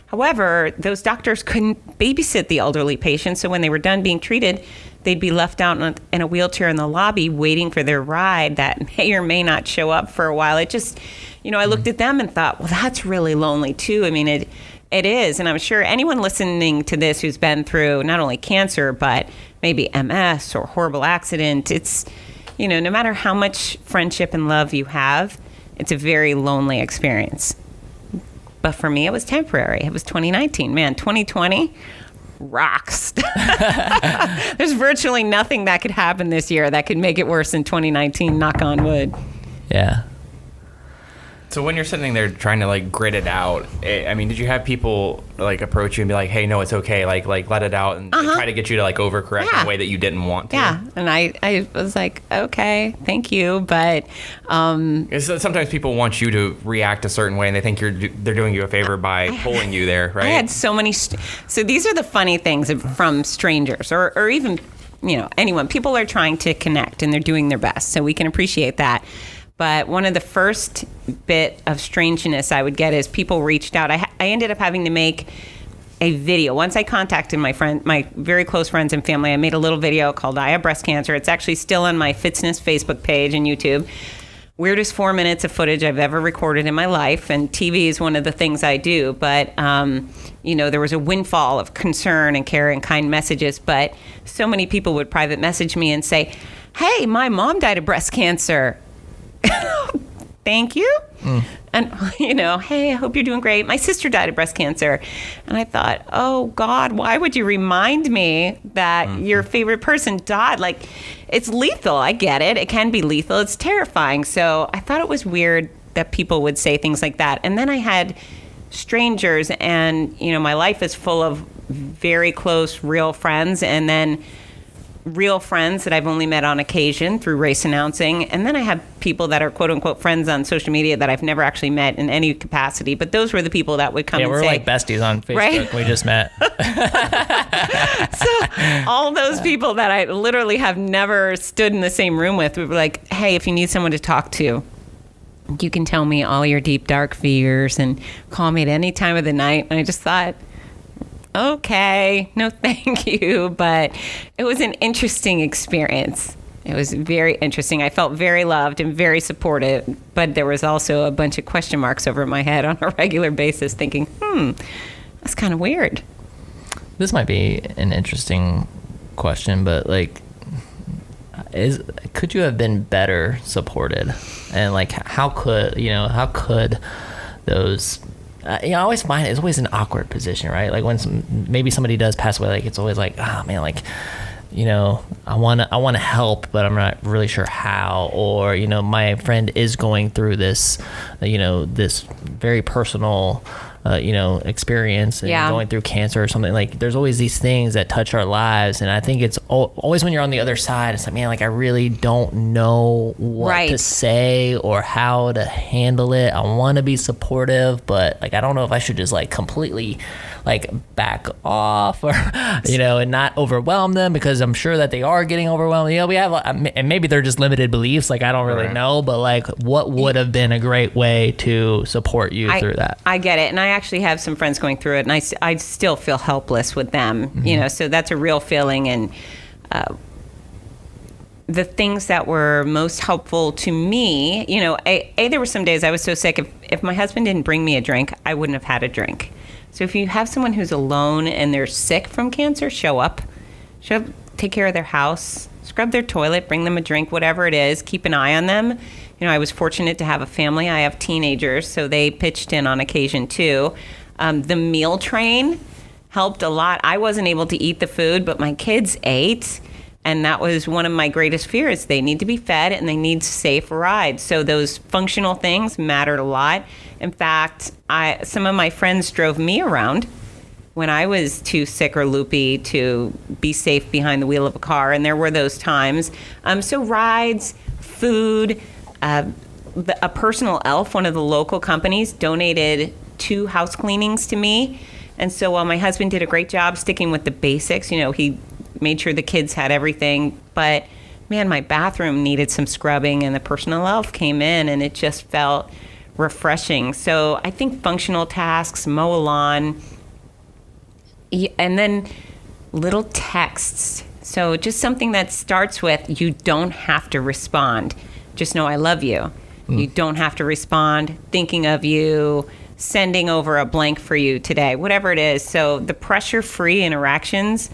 However, those doctors couldn't babysit the elderly patients. So when they were done being treated, they'd be left out in a wheelchair in the lobby waiting for their ride that may or may not show up for a while. It just, I looked at them and thought, well, that's really lonely too. I mean, it is. And I'm sure anyone listening to this who's been through not only cancer, but maybe MS or horrible accident, it's, no matter how much friendship and love you have, it's a very lonely experience. But for me, it was temporary. It was 2019. Man, 2020 rocks. There's virtually nothing that could happen this year that could make it worse than 2019, knock on wood. Yeah. So when you're sitting there trying to grit it out, did you have people approach you and be like, "Hey, no, it's okay. Like let it out," and try to get you to overcorrect in a way that you didn't want to? Yeah, and I was like, "Okay, thank you," but sometimes people want you to react a certain way, and they think they're doing you a favor by pulling you there, right? I had so many. So these are the funny things from strangers or even anyone. People are trying to connect and they're doing their best, so we can appreciate that. But one of the first bit of strangeness I would get is people reached out. I ended up having to make a video. Once I contacted my very close friends and family, I made a little video called I Have Breast Cancer. It's actually still on my Fitzness Facebook page and YouTube. Weirdest 4 minutes of footage I've ever recorded in my life. And TV is one of the things I do. But, there was a windfall of concern and care and kind messages. But so many people would private message me and say, "Hey, my mom died of breast cancer." Thank you. And, "Hey, I hope you're doing great. My sister died of breast cancer." And I thought, oh, God, why would you remind me that your favorite person died? It's lethal. I get it. It can be lethal. It's terrifying. So I thought it was weird that people would say things like that. And then I had strangers, and, my life is full of very close, real friends, and then real friends that I've only met on occasion through race announcing. And then I have people that are quote unquote friends on social media that I've never actually met in any capacity. But those were the people that would come and say. Yeah, we're like besties on Facebook. Right? We just met. So all those people that I literally have never stood in the same room with were like, "Hey, if you need someone to talk to, you can tell me all your deep, dark fears and call me at any time of the night." And I just thought, okay, no thank you. But it was an interesting experience. It was very interesting. I felt very loved and very supported, but there was also a bunch of question marks over my head on a regular basis thinking, that's kind of weird. This might be an interesting question, but could you have been better supported? And how could those I always find it's always an awkward position, right? Like when maybe somebody does pass away, like it's always like, oh man, like, I want to help, but I'm not really sure how. Or, my friend is going through this, this very personal, experience and going through cancer or something. Like there's always these things that touch our lives. And I think it's always when you're on the other side, it's like, man, like I really don't know what to say or how to handle it. I want to be supportive, but like, I don't know if I should just like completely like back off or, and not overwhelm them, because I'm sure that they are getting overwhelmed. We have, and maybe they're just limited beliefs. Like, I don't really know, but like what would have been a great way to support you through that? I get it. And I actually have some friends going through it, and I still feel helpless with them, so that's a real feeling. And the things that were most helpful to me, there were some days I was so sick. If my husband didn't bring me a drink, I wouldn't have had a drink. So if you have someone who's alone and they're sick from cancer, show up, take care of their house, scrub their toilet, bring them a drink, whatever it is, keep an eye on them. I was fortunate to have a family. I have teenagers, so they pitched in on occasion too. The meal train helped a lot. I wasn't able to eat the food, but my kids ate. And that was one of my greatest fears. They need to be fed and they need safe rides. So those functional things mattered a lot. In fact, some of my friends drove me around when I was too sick or loopy to be safe behind the wheel of a car. And there were those times. So rides, food, a personal elf, one of the local companies, donated 2 house cleanings to me. And so while my husband did a great job sticking with the basics, he made sure the kids had everything, but man, my bathroom needed some scrubbing, and the personal elf came in and it just felt refreshing. So I think functional tasks, mow a lawn, and then little texts. So just something that starts with, you don't have to respond. Just know I love you. You don't have to respond, thinking of you, sending over a blank for you today, whatever it is. So the pressure-free interactions,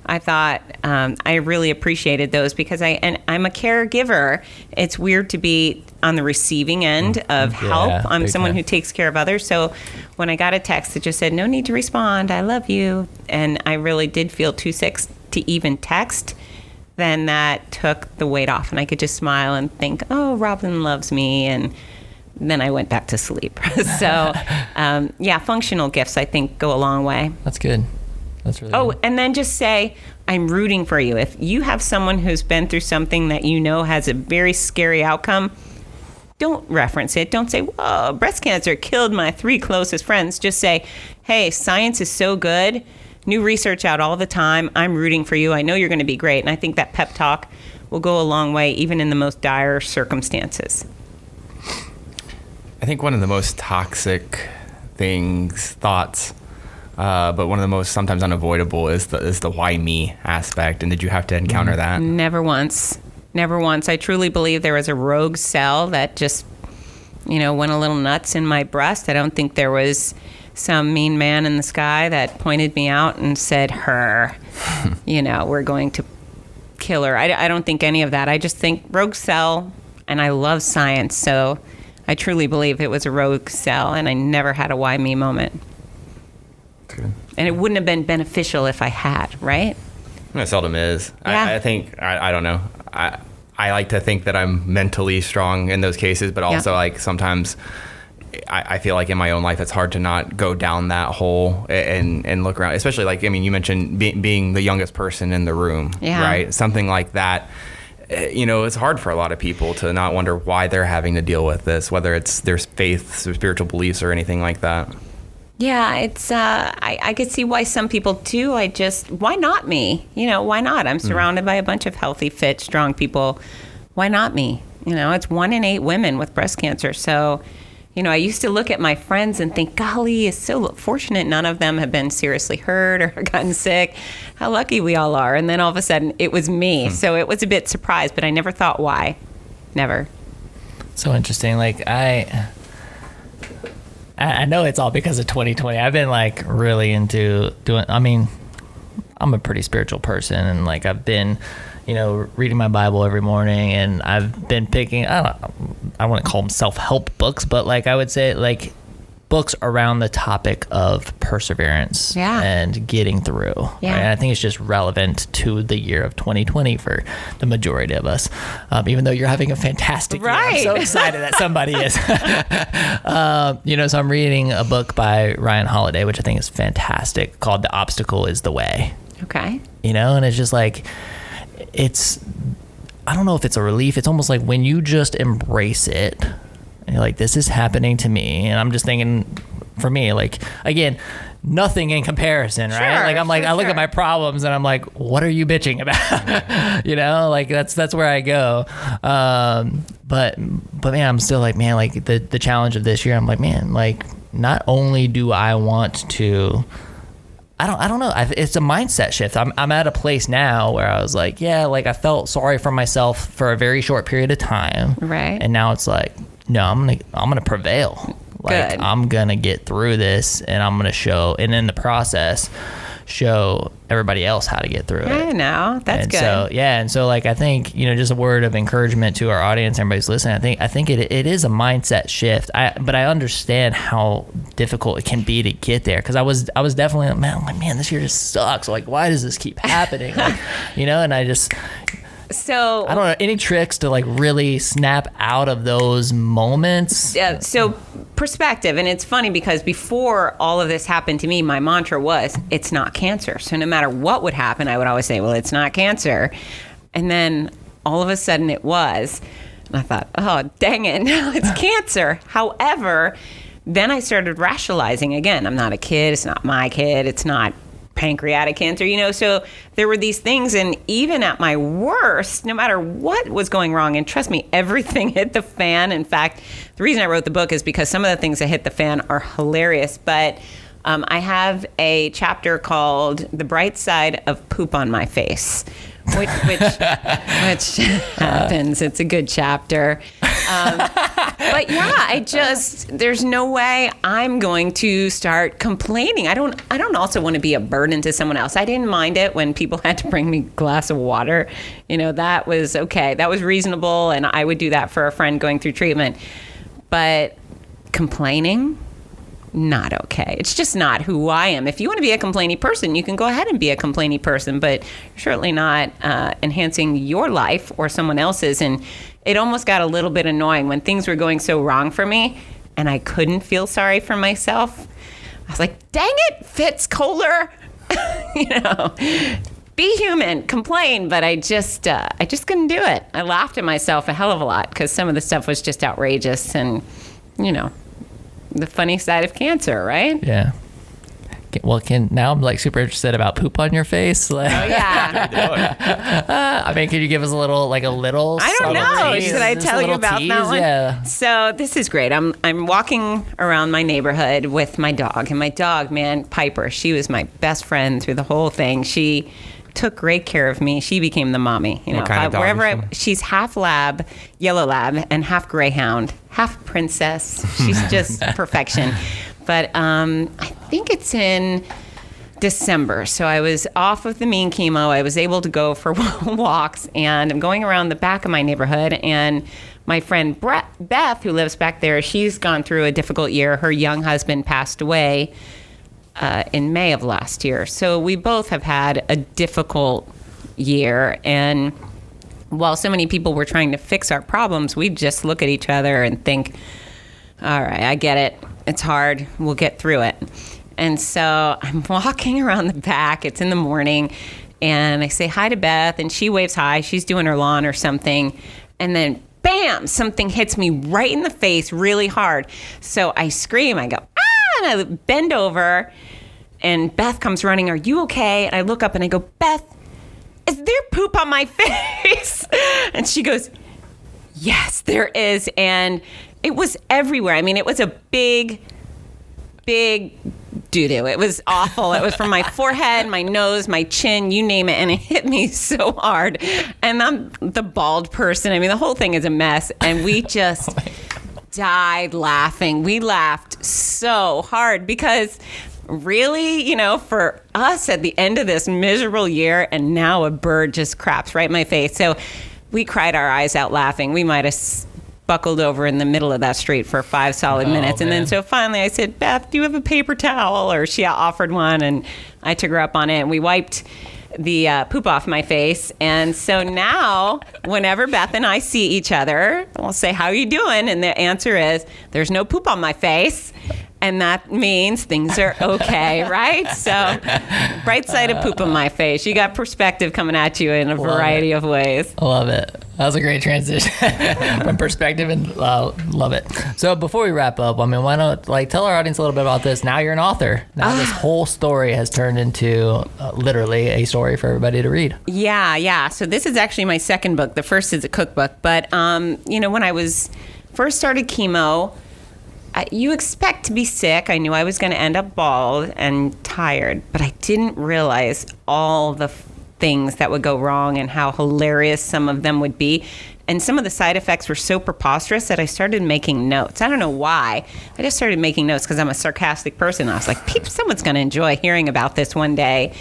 I thought I really appreciated those, because I'm a caregiver. It's weird to be on the receiving end of help. I'm someone who takes care of others. So when I got a text that just said, no need to respond, I love you, and I really did feel too sick to even text, then that took the weight off, and I could just smile and think, oh, Robin loves me, and then I went back to sleep. So, functional gifts, I think, go a long way. That's good. That's really good. And then just say, I'm rooting for you. If you have someone who's been through something that has a very scary outcome, don't reference it. Don't say, whoa, breast cancer killed my 3 closest friends. Just say, hey, science is so good. New research out all the time. I'm rooting for you. I know you're going to be great. And I think that pep talk will go a long way, even in the most dire circumstances. I think one of the most toxic thoughts, but one of the most sometimes unavoidable is the why me aspect. And did you have to encounter that? Never once. I truly believe there was a rogue cell that just, went a little nuts in my breast. I don't think there was some mean man in the sky that pointed me out and said, her, we're going to kill her. I don't think any of that. I just think rogue cell, and I love science, so I truly believe it was a rogue cell, and I never had a why me moment. Good. And it wouldn't have been beneficial if I had, right? It seldom is. Yeah. I think, I don't know. I like to think that I'm mentally strong in those cases, but also like sometimes I feel like in my own life it's hard to not go down that hole and look around, especially like, you mentioned being the youngest person in the room, right? Something like that. It's hard for a lot of people to not wonder why they're having to deal with this, whether it's their faith, their spiritual beliefs, or anything like that. Yeah, it's I could see why some people do. Why not me? Why not? I'm surrounded by a bunch of healthy, fit, strong people. Why not me? It's 1 in 8 women with breast cancer. So, I used to look at my friends and think, golly, it's so fortunate none of them have been seriously hurt or gotten sick. How lucky we all are. And then all of a sudden, it was me. So it was a bit surprised, but I never thought why. Never. So interesting. Like, I know it's all because of 2020. I've been like really into doing, I'm a pretty spiritual person, and like I've been, reading my Bible every morning, and I've been picking, I wouldn't call them self-help books, but like I would say like books around the topic of perseverance and getting through. Yeah. Right? And I think it's just relevant to the year of 2020 for the majority of us. Even though you're having a fantastic year, I'm so excited that somebody is. So I'm reading a book by Ryan Holiday, which I think is fantastic, called The Obstacle is the Way. Okay. And it's just like, I don't know if it's a relief. It's almost like when you just embrace it, and you're like, this is happening to me. And I'm just thinking, for me, like, again, nothing in comparison, right? Like, I'm like, I look at my problems and I'm like, what are you bitching about? Like that's where I go. But man, I'm still like, man, like the challenge of this year, I'm like, man, like not only do I want to, I don't know. It's a mindset shift. I'm at a place now where I was like, yeah, like I felt sorry for myself for a very short period of time. Right. And now it's like, no, I'm gonna prevail. Like, good. I'm gonna get through this, and I'm gonna show, and in the process, show everybody else how to get through it. I know. That's and good. So like I think just a word of encouragement to our audience, everybody's listening. I think it is a mindset shift. But I understand how difficult it can be to get there, because I was definitely man, this year just sucks. Like, why does this keep happening? Like, and I just. So I don't know, any tricks to like really snap out of those moments? Yeah. So perspective, and it's funny because before all of this happened to me, my mantra was, it's not cancer. So no matter what would happen, I would always say, well, it's not cancer. And then all of a sudden it was, and I thought, oh, dang it, now it's cancer. However, then I started rationalizing again. I'm not a kid. It's not my kid. It's not pancreatic cancer, so there were these things. And even at my worst, no matter what was going wrong, and trust me, everything hit the fan. In fact, the reason I wrote the book is because some of the things that hit the fan are hilarious. But I have a chapter called The Bright Side of Poop on My Face, which happens. It's a good chapter. But yeah, there's no way I'm going to start complaining. I don't also want to be a burden to someone else. I didn't mind it when people had to bring me a glass of water. That was okay. That was reasonable. And I would do that for a friend going through treatment. But complaining, not okay. It's just not who I am. If you want to be a complaining person, you can go ahead and be a complaining person, but you're certainly not enhancing your life or someone else's. And it almost got a little bit annoying when things were going so wrong for me and I couldn't feel sorry for myself. I was like, dang it, Fitz Koehler. Be human, complain, but I just couldn't do it. I laughed at myself a hell of a lot because some of the stuff was just outrageous and, the funny side of cancer, right? Yeah. Well, now I'm like super interested about poop on your face. Like, oh yeah. Can you give us a little? I don't know. Should I tell you about that one? Yeah. So this is great. I'm walking around my neighborhood with my dog, and my dog, man, Piper, she was my best friend through the whole thing. She took great care of me. She became the mommy. What kind of dog is she? She's half lab, yellow lab, and half greyhound, half princess. She's just perfection. But I think it's in December. So I was off of the mean chemo. I was able to go for walks, and I'm going around the back of my neighborhood. And my friend Beth, who lives back there, she's gone through a difficult year. Her young husband passed away in May of last year. So we both have had a difficult year. And while so many people were trying to fix our problems, we just look at each other and think, all right, I get it. It's hard. We'll get through it. And so I'm walking around the back. It's in the morning. And I say hi to Beth, and she waves hi. She's doing her lawn or something. And then, bam, something hits me right in the face really hard. So I scream. I go, ah! And I bend over. And Beth comes running. Are you okay? And I look up and I go, Beth, is there poop on my face? And she goes, yes, there is. And it was everywhere. It was a big doo-doo. It was awful. It was from my forehead, my nose, my chin, you name it. And it hit me so hard. And I'm the bald person. The whole thing is a mess. And we just died laughing. We laughed so hard because really, for us at the end of this miserable year, and now a bird just craps right in my face. So we cried our eyes out laughing. We might have buckled over in the middle of that street for 5 solid minutes. And man. then so finally I said, Beth, do you have a paper towel? Or she offered one, and I took her up on it, and we wiped the poop off my face. And so now whenever Beth and I see each other, we'll say, how are you doing? And the answer is, there's no poop on my face. And that means things are okay, right? So, bright side of poop on my face. You got perspective coming at you in a variety of ways. I love it. That was a great transition from perspective, and love it. So before we wrap up, I mean, why don't tell our audience a little bit about this? Now you're an author. Now this whole story has turned into literally a story for everybody to read. Yeah. So this is actually my second book. The first is a cookbook. But, when I was first started chemo, you expect to be sick. I knew I was going to end up bald and tired, but I didn't realize all the things that would go wrong and how hilarious some of them would be. And some of the side effects were so preposterous that I started making notes. I don't know why. I just started making notes because I'm a sarcastic person. I was like, someone's going to enjoy hearing about this one day.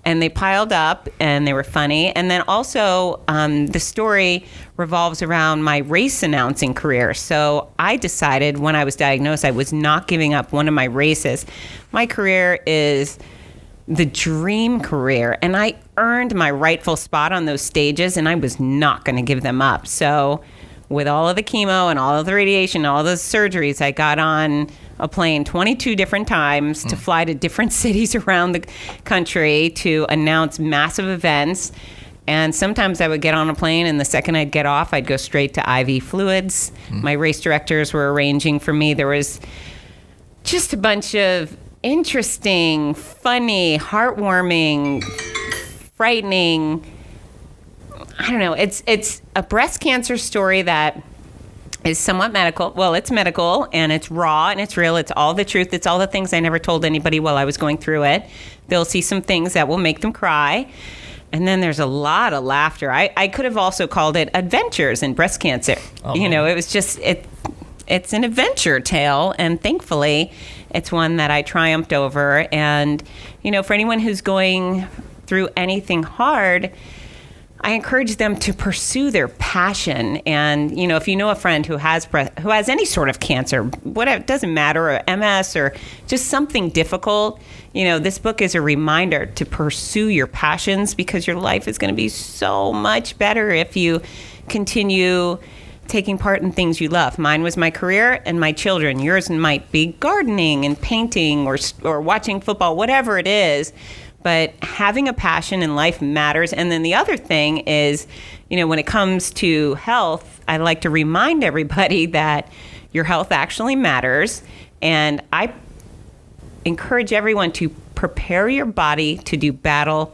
And they piled up, and they were funny. And then also, the story revolves around my race announcing career. So I decided when I was diagnosed, I was not giving up one of my races. My career is the dream career, and I earned my rightful spot on those stages, and I was not going to give them up. So with all of the chemo and all of the radiation, all of the surgeries, I got on a plane 22 different times to fly to different cities around the country to announce massive events. And sometimes I would get on a plane, and the second I'd get off, I'd go straight to IV fluids. My race directors were arranging for me. There was just a bunch of interesting, funny, heartwarming, frightening, I don't know, it's a breast cancer story that is somewhat medical. Well, it's medical, and it's raw, and it's real. It's all the truth. It's all the things I never told anybody while I was going through it. They'll see some things that will make them cry. And then there's a lot of laughter. I could have also called it Adventures in Breast Cancer. It was just, it's an adventure tale, and thankfully, it's one that I triumphed over. And, for anyone who's going through anything hard, I encourage them to pursue their passion. And, if you know a friend who has any sort of cancer, whatever, it doesn't matter, or MS or just something difficult, this book is a reminder to pursue your passions, because your life is going to be so much better if you continue taking part in things you love. Mine was my career and my children. Yours might be gardening and painting or watching football, whatever it is. But having a passion in life matters. And then the other thing is, when it comes to health, I like to remind everybody that your health actually matters. And I encourage everyone to prepare your body to do battle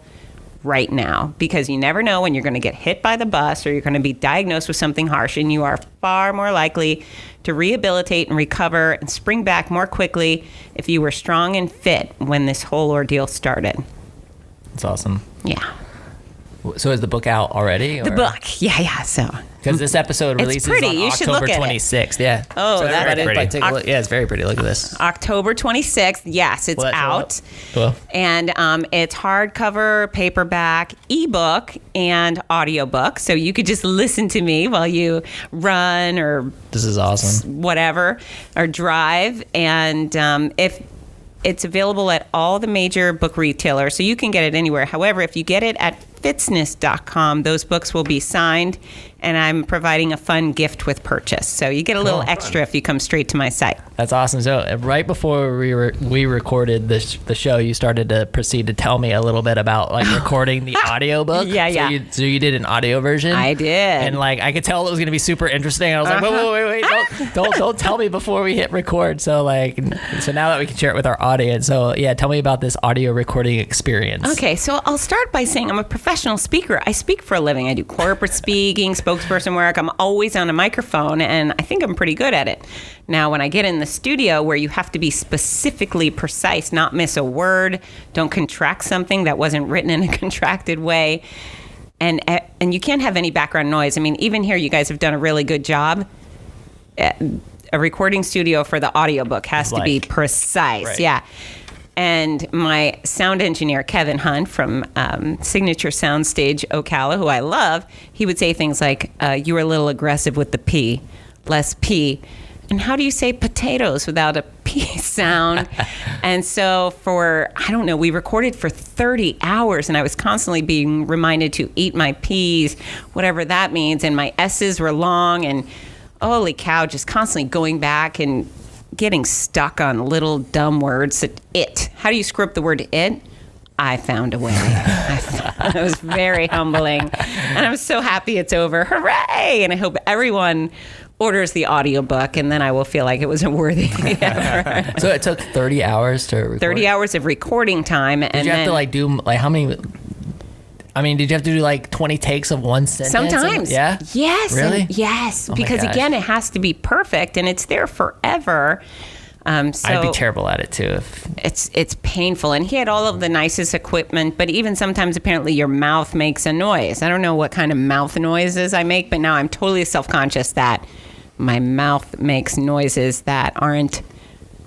right now, because you never know when you're going to get hit by the bus or you're going to be diagnosed with something harsh, and you are far more likely to rehabilitate and recover and spring back more quickly if you were strong and fit when this whole ordeal started. That's awesome. Yeah. So is the book out already? The book. Yeah. So. Because this episode releases on October 26th. Yeah. Oh, so that's pretty. Yeah, it's very pretty. Look at this. October 26th. Yes, it's out. Cool. And it's hardcover, paperback, ebook, and audiobook. So you could just listen to me while you run or... This is awesome. Whatever. Or drive. And if... It's available at all the major book retailers, so you can get it anywhere. However, if you get it at Fitzness.com, those books will be signed, and I'm providing a fun gift with purchase. So you get a little extra if you come straight to my site. That's awesome. So right before we recorded the show, you started to proceed to tell me a little bit about recording the audiobook. Yeah. So you did an audio version? I did. And I could tell it was going to be super interesting. I was like, wait, don't tell me before we hit record. So now that we can share it with our audience. So yeah, tell me about this audio recording experience. Okay, so I'll start by saying I'm a professional speaker. I speak for a living. I do corporate speaking, spokesperson work. I'm always on a microphone, and I think I'm pretty good at it. Now, when I get in the studio where you have to be specifically precise, not miss a word, don't contract something that wasn't written in a contracted way, and you can't have any background noise. I mean, even here, you guys have done a really good job. A recording studio for the audiobook has to be precise. Right. Yeah. And my sound engineer, Kevin Hunt from Signature Soundstage Ocala, who I love, he would say things like, you were a little aggressive with the P. less P. And how do you say potatoes without a P sound? And so we recorded for 30 hours, and I was constantly being reminded to eat my P's, whatever that means. And my S's were long, and holy cow, just constantly going back and getting stuck on little dumb words. It. How do you screw up the word it? I found a way. It was very humbling. And I'm so happy it's over. Hooray! And I hope everyone orders the audiobook, and then I will feel like it was a worthy effort. So it took 30 hours to record? 30 hours of recording time. Did you have to do how many? I mean, did you have to do 20 takes of one sentence? Sometimes. Yeah? Yes. Really? Yes. Oh because again, it has to be perfect, and it's there forever. So I'd be terrible at it too. It's painful. And he had all of the nicest equipment, but even sometimes apparently your mouth makes a noise. I don't know what kind of mouth noises I make, but now I'm totally self-conscious that my mouth makes noises that aren't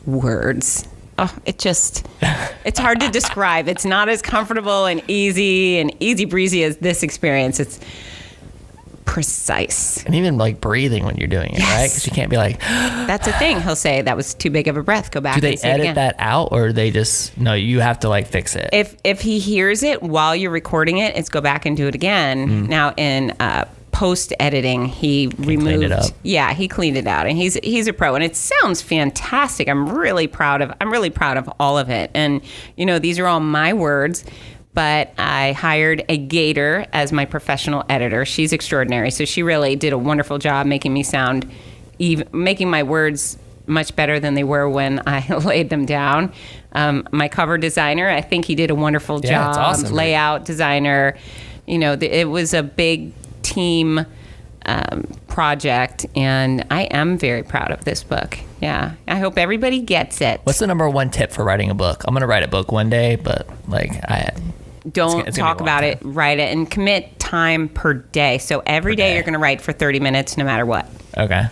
words. Oh, it's hard to describe. It's not as comfortable and easy breezy as this experience. It's precise. And even breathing when you're doing it, yes. Right? Because you can't be like... That's the thing. He'll say, that was too big of a breath. Go back and say it again. Do they edit that out, or they just... No, you have to fix it. If he hears it while you're recording it, it's go back and do it again. Now in post-editing, he removed... cleaned it up. Yeah, he cleaned it out. And he's a pro. And it sounds fantastic. I'm really proud of all of it. And, these are all my words. But I hired a Gator as my professional editor. She's extraordinary. So she really did a wonderful job making me sound, making my words much better than they were when I laid them down. My cover designer, I think he did a wonderful job. It's awesome. Layout designer. It was a big team project, and I am very proud of this book. Yeah, I hope everybody gets it. What's the number one tip for writing a book? I'm going to write a book one day, but Don't talk about it, write it, and commit time per day. So every day you're going to write for 30 minutes no matter what. Okay.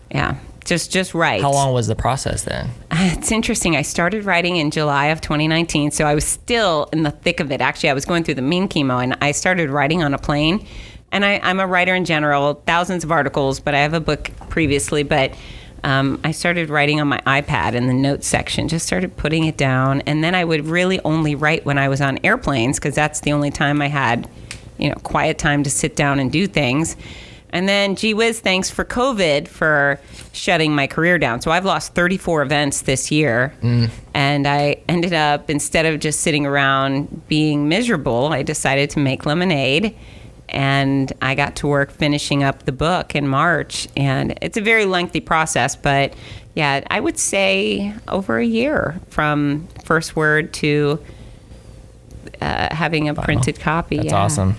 Yeah, just write. How long was the process then? It's interesting. I started writing in July of 2019, so I was still in the thick of it. Actually, I was going through the mean chemo, and I started writing on a plane. And I'm a writer in general, thousands of articles, but I have a book previously. But I started writing on my iPad in the notes section, just started putting it down. And then I would really only write when I was on airplanes, because that's the only time I had, quiet time to sit down and do things. And then, gee whiz, thanks for COVID for shutting my career down. So I've lost 34 events this year. And I ended up, instead of just sitting around being miserable, I decided to make lemonade. And I got to work finishing up the book in March. And it's a very lengthy process, but yeah, I would say over a year from first word to having a printed copy. That's awesome.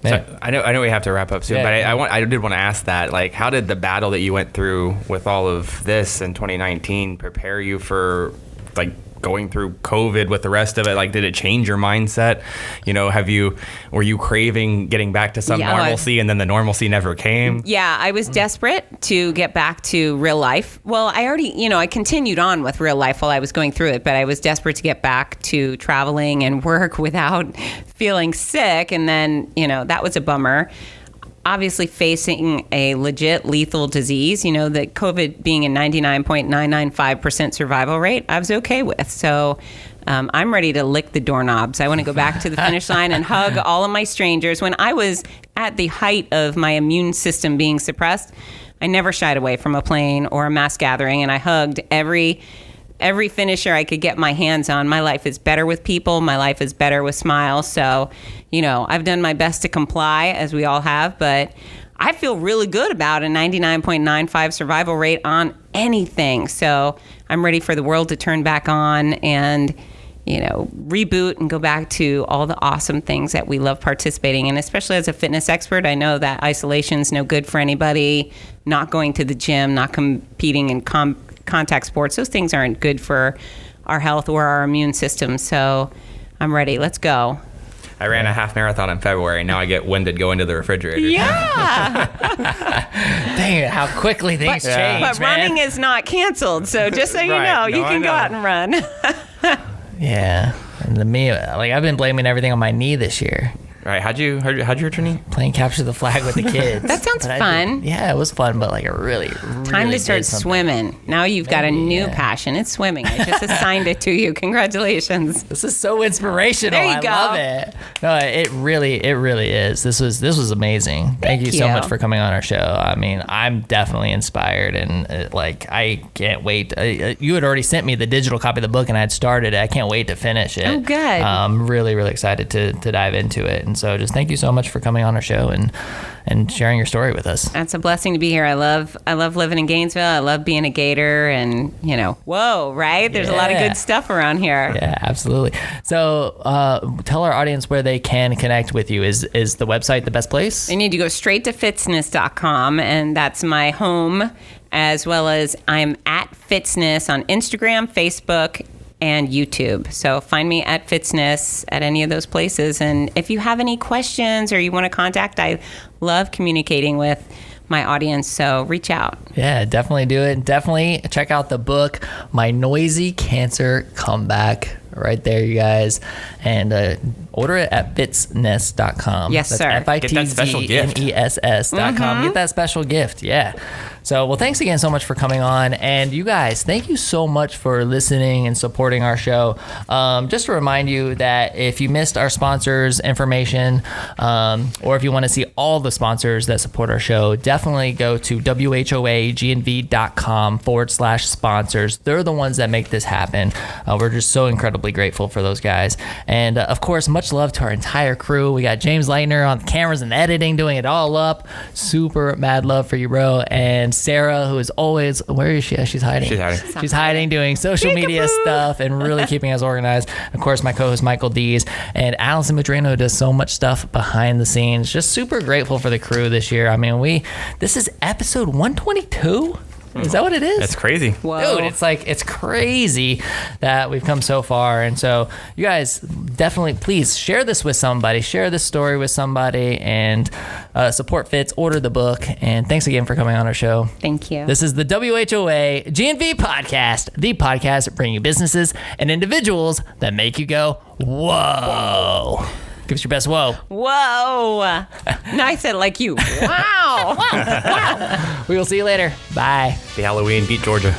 So I know we have to wrap up soon, but I did want to ask that, how did the battle that you went through with all of this in 2019 prepare you for going through COVID with the rest of it? Did it change your mindset? Were you craving getting back to some normalcy, and then the normalcy never came? Yeah, I was desperate to get back to real life. Well, I already, I continued on with real life while I was going through it, but I was desperate to get back to traveling and work without feeling sick. And then, that was a bummer. Obviously facing a legit lethal disease, the COVID being a 99.995% survival rate, I was okay with. So I'm ready to lick the doorknobs. I want to go back to the finish line and hug all of my strangers. When I was at the height of my immune system being suppressed, I never shied away from a plane or a mass gathering, and I hugged every finisher I could get my hands on. My life is better with people. My life is better with smiles. So, I've done my best to comply, as we all have, but I feel really good about a 99.95 survival rate on anything. So I'm ready for the world to turn back on and, reboot and go back to all the awesome things that we love participating in. Especially as a fitness expert, I know that isolation is no good for anybody. Not going to the gym, not competing in contact sports, those things aren't good for our health or our immune system. So I'm ready. Let's go. I ran a half marathon in February. Now I get winded going to the refrigerator. Yeah. Dang it, how quickly things change, But man. running is not canceled. So just so you know, you can go out and run. Yeah. And I've been blaming everything on my knee this year. Right. How'd you hurt your knee? Playing capture the flag with the kids. That sounds fun. Yeah, it was fun, but like really Time to start swimming. Now you've got a new passion. It's swimming. I just assigned it to you. Congratulations. This is so inspirational. There you go. I love it. No, it really is. This was amazing. Thank you so much for coming on our show. I mean, I'm definitely inspired, and I can't wait. You had already sent me the digital copy of the book, and I had started it. I can't wait to finish it. Oh, good. I'm really excited to dive into it. And so just thank you so much for coming on our show and sharing your story with us. That's a blessing to be here. I love living in Gainesville. I love being a Gator, and whoa, right? There's a lot of good stuff around here. Yeah, absolutely. So tell our audience where they can connect with you. Is the website the best place? They need to go straight to Fitzness.com, and that's my home, as well as I'm at Fitzness on Instagram, Facebook, and YouTube. So find me at Fitzness at any of those places. And if you have any questions or you want to contact, I love communicating with my audience. So reach out. Yeah, definitely do it. Definitely check out the book, My Noisy Cancer Comeback. Right there, you guys. And order it at Fitzness.com. Yes, That's sir. Fitzness.com. Get that special gift. Yeah. So, well, thanks again so much for coming on. And you guys, thank you so much for listening and supporting our show. Just to remind you that if you missed our sponsors' information, or if you want to see all the sponsors that support our show, definitely go to whoagnv.com/sponsors. They're the ones that make this happen. We're just so incredibly grateful for those guys. And of course, much love to our entire crew. We got James Leitner on the cameras and editing, doing it all up. Super mad love for you, bro. And Sarah, who is always, where is she? She's hiding. She's hiding, doing social media stuff and really keeping us organized. Of course, my co-host Michael Dees and Allison Madrino does so much stuff behind the scenes. Just super grateful for the crew this year. I mean, this is episode 122. Is that what it is? That's crazy. Whoa. Dude, it's crazy that we've come so far. And so you guys definitely, please share this with somebody, share this story with somebody, and support Fitz, order the book. And thanks again for coming on our show. Thank you. This is the WHOA GNV podcast, the podcast bringing you businesses and individuals that make you go, whoa. Give us your best whoa. Whoa. Now I said like you. Wow. We will see you later. Bye. The Halloween beat Georgia.